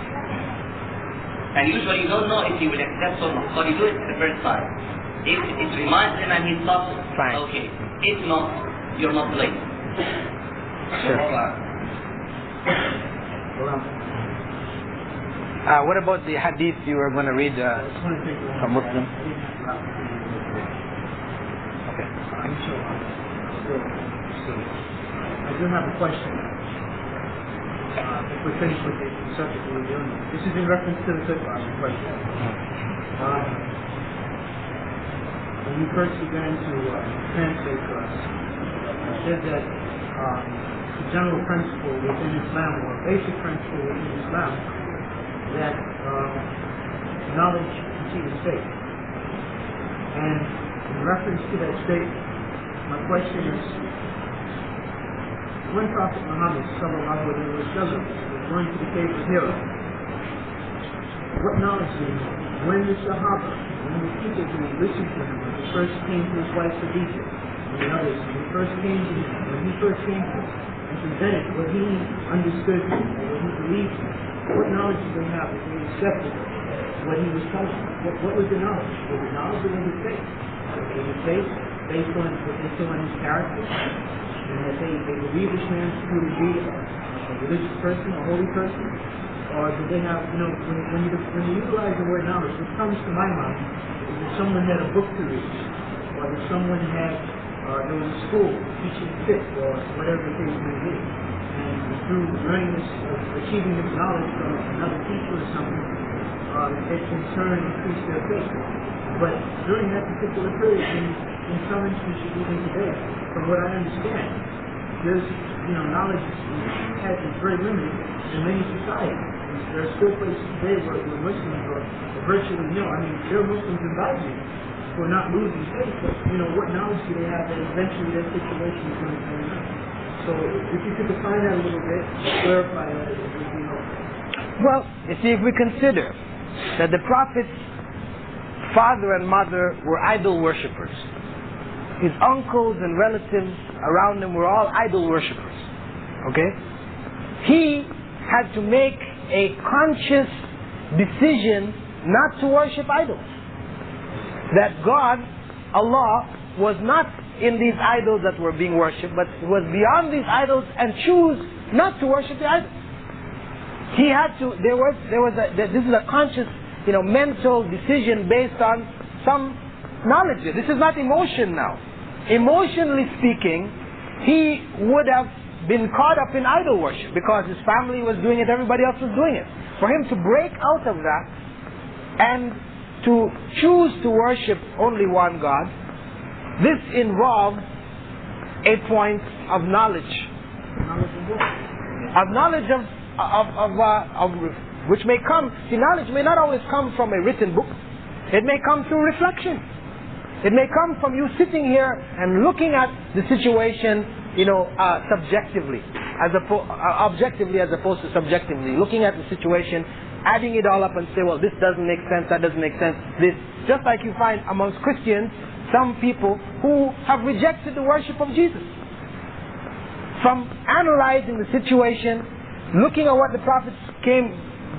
And usually you don't know if he will accept or not, but you do it the first time. If it reminds him and he stops, fine. Okay. If not, you're not late. Sure. What about the hadith you were going to read from Muslim? Okay. I do have a question. If we're finished with the subject we were doing, this is in reference to the Qur'an question. When you first began to translate for us, you said that the general principle within Islam, or basic principle within Islam, that knowledge precedes faith. And in reference to that statement, my question is, when Prophet Muhammad sallallahu alaihi wasallam was going to the cave of Hira, what knowledge did he know? When the Sahaba, when the people who listened to him, when he first came to his wife Khadija, and the others, when he first came to him and presented what he understood or what he believed in, what knowledge did they have that they accepted what he was telling them? What was the knowledge? Was the knowledge or was it faith? Was it faith based on what they saw in his character? And that they believe this man to truly be a religious person, a holy person? Or did they have, when you utilize the word knowledge, what comes to my mind is that someone had a book to read, or that someone had, there was a school teaching fiqh, or whatever the case may be. And through learning this, achieving this knowledge from another teacher or something, it in turn increased their faith. But during that particular period, in some instances, even today, from what I understand, there's, knowledge is very limited in many societies. There are still places today where Muslims are virtually nil. I mean, there are Muslims in Bosnia who are not losing faith, but what knowledge do they have that eventually their situation is going to turn around? So if you could define that a little bit, clarify that, it would be helpful. Well, you see, if we consider that the Prophet's father and mother were idol worshippers, his uncles and relatives around him were all idol worshippers, okay? He had to make a conscious decision not to worship idols. That God, Allah, was not in these idols that were being worshipped, but was beyond these idols and choose not to worship the idols. He had to, this is a conscious, mental decision based on some knowledge. This is not emotion now. Emotionally speaking, he would have been caught up in idol worship because his family was doing it, everybody else was doing it. For him to break out of that and to choose to worship only one God, this involves a point of knowledge. Of knowledge of which may come, see, knowledge may not always come from a written book. It may come through reflection. It may come from you sitting here and looking at the situation, subjectively, objectively as opposed to subjectively. Looking at the situation, adding it all up and say, well, this doesn't make sense, that doesn't make sense. This, just like you find amongst Christians, some people who have rejected the worship of Jesus. From analyzing the situation, looking at what the prophets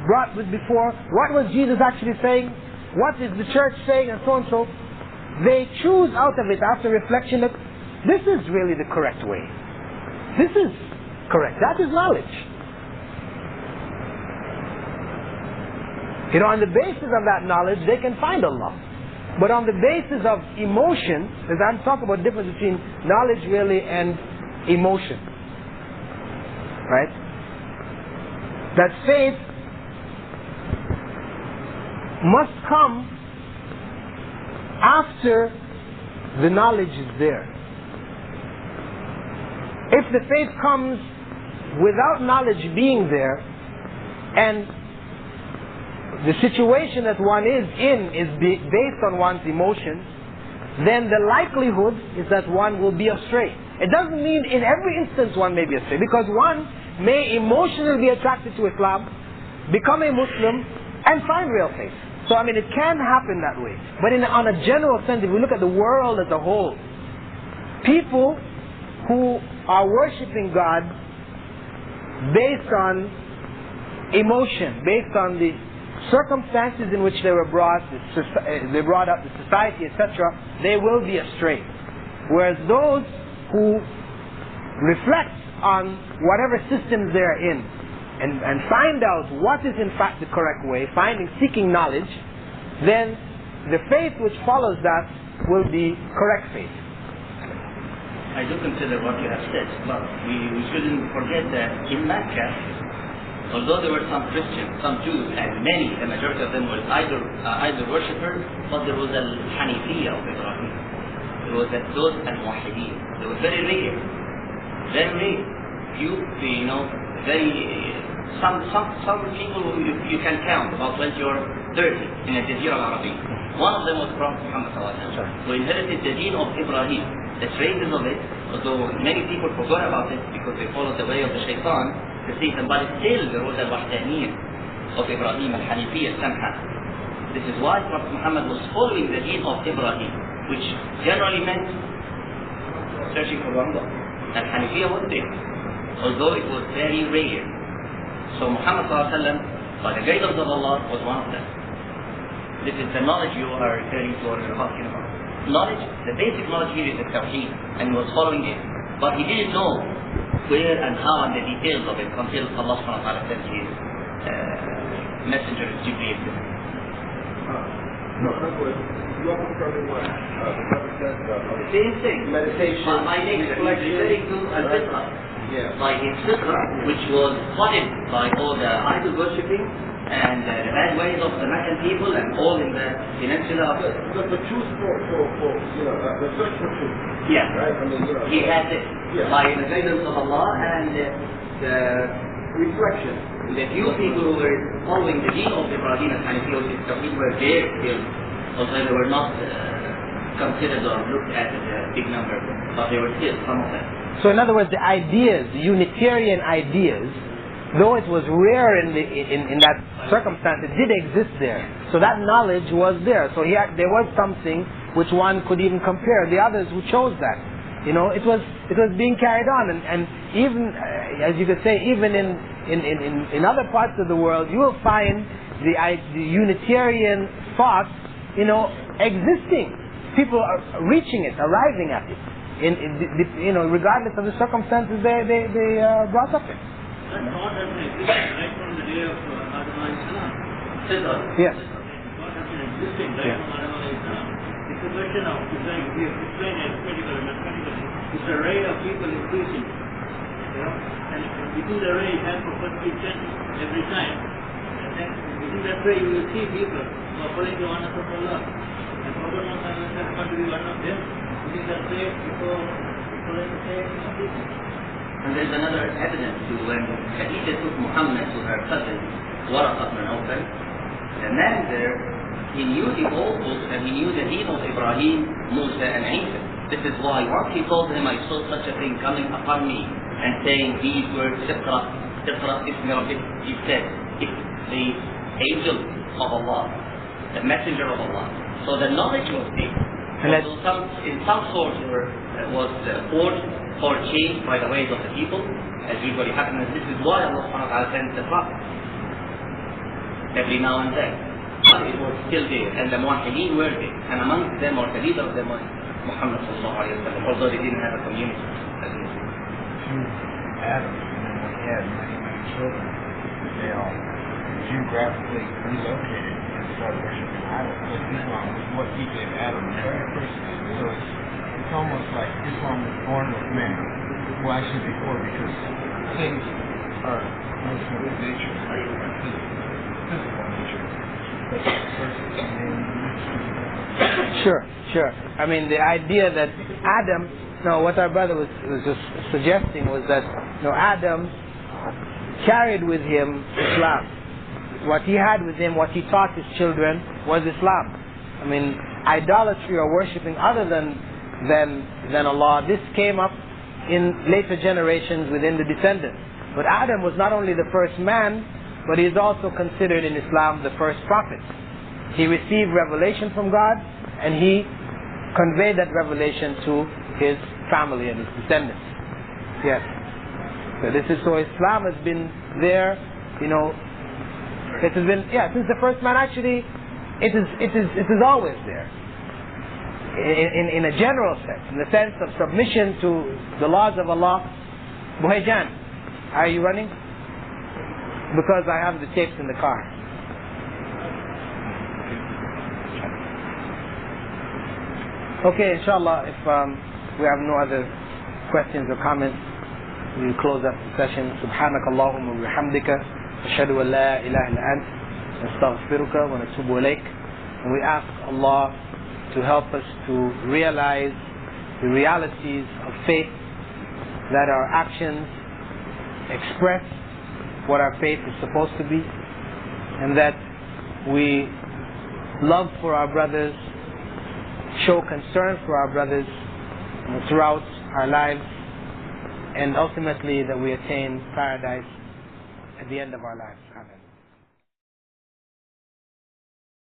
brought with before, what was Jesus actually saying, what is the church saying, and so and so, they choose out of it after reflection that this is really the correct way. This is correct. That is knowledge. You know, on the basis of that knowledge, they can find Allah. But on the basis of emotion, as I'm talking about the difference between knowledge really and emotion, right? That faith must come after the knowledge is there. If the faith comes without knowledge being there, and the situation that one is in is based on one's emotions, then the likelihood is that one will be astray. It doesn't mean in every instance one may be astray, because one may emotionally be attracted to Islam, become a Muslim, and find real faith. So I mean, it can happen that way. But on a general sense, if we look at the world as a whole, people who are worshipping God based on emotion, based on the circumstances in which they were brought up, the society, etc., they will be astray. Whereas those who reflect on whatever systems they're in and find out what is in fact the correct way, seeking knowledge, then the faith which follows that will be correct faith. I do consider what you have said, but we shouldn't forget that in Mecca, although there were some Christians, some Jews, and many, the majority of them were idol worshippers, but there was a Hanifiyya of Ibrahim. There was those al-Muwahhideen. They were very rare. Very rare. You know, some people you can count, about 20 or 30 in a Jazira al-Arabi. One of them was Prophet Muhammad who inherited the deen of Ibrahim. The traces of it, although many people forgot about it because they followed the way of the shaitan, the Satan, but still there was a wahdaniyya of Ibrahim, al-Hanifiyya samha. This is why Prophet Muhammad was following the deen of Ibrahim, which generally meant searching for one God. Al-Hanifiyya was there, although it was very rare. So Muhammad ﷺ, by the guidance of Allah, was one of them. This is the knowledge you are referring to or you're talking about. Knowledge, the basic knowledge here is the Tawheed, and he was following it. But he didn't know where and how and the details of it until Allah subhanahu wa ta'ala sent his messenger Jibreel. No, that's what you are confirming what the Prophet said. Same thing. Meditation. My next referring to al-Fitra. Yeah. By his Fitra, which was flooded by all the idol worshipping and the bad ways of the Meccan people and all in the peninsula. But the truth for the search for truth. Yeah. Right? I mean, he had it by the guidance of Allah and the reflection. The few people who were following the deen of Ibrahim and Hanifiyya were there still, although they were not considered or looked at as a big number, but they were still some of them. So in other words, the ideas, the Unitarian ideas, though it was rare in that circumstance, it did exist there. So that knowledge was there. So there was something which one could even compare. The others who chose that, you know, it was being carried on, and even as you could say, even in other parts of the world, you will find the Unitarian thought, you know, existing. People are reaching it, arriving at it, you know, regardless of the circumstances they brought up in. That thought has been existing right from the day of Adam alayhi salam. Yes. Thought has been existing right from Adam alayhi salam. It's a question of, we have explained arithmetically and mathematically, it's a ray of people increasing. You know? And within the ray it has perfectly 10 every time. And then within that ray you will see people who are following the oneness of Allah. And Prophet Muhammad has come to be one of them. Within that ray people following the same people. And there's another evidence to when Khadija took Muhammad to her cousin, Waraqah ibn Awfal, the man there, he knew the old books and he knew the deen of Ibrahim, Musa and Isa. This is why once he told him, I saw such a thing coming upon me, and saying these words, Iqra ismi rabbik, he said, it's the angel of Allah, the messenger of Allah. So the knowledge was there. So in some sorts was forged or changed by the ways of the people, as usually happens. And this is why Allah subhanahu wa ta'ala sends the Prophet every now and then. But it was still there, and the Muwahhideen were there, and amongst them, or the leader of them, was Muhammad sallallahu alayhi wa sallam, although they didn't have a community. Adam, when he had many children, they all geographically relocated and started worshiping Adam. But Islam was what he gave Adam, the very first man. So it's almost like Islam was born with man. Well, actually before, because things are Muslim in nature, physical nature. But the first man. Sure. I mean, the idea that Adam, no, what our brother was just suggesting was that, Adam carried with him Islam. What he had with him, what he taught his children was Islam. I mean, idolatry or worshipping other than Allah, this came up in later generations within the descendants. But Adam was not only the first man, but he is also considered in Islam the first prophet. He received revelation from God, and he conveyed that revelation to his family and his descendants. Yes. So Islam has been there, it has been, since the first man. Actually, it is always there. In a general sense, in the sense of submission to the laws of Allah. Buhayjan, are you running? Because I have the tapes in the car. Okay, inshallah, if we have no other questions or comments, we will close up the session. Subhanaka Allahumma wa bihamdika, ashhadu an la ilaha illa ant, nastaghfiruka wa natubu ilayk. And we ask Allah to help us to realize the realities of faith, that our actions express what our faith is supposed to be, and that we love for our brothers, show concern for our brothers throughout our lives, and ultimately that we attain paradise at the end of our lives. Amen.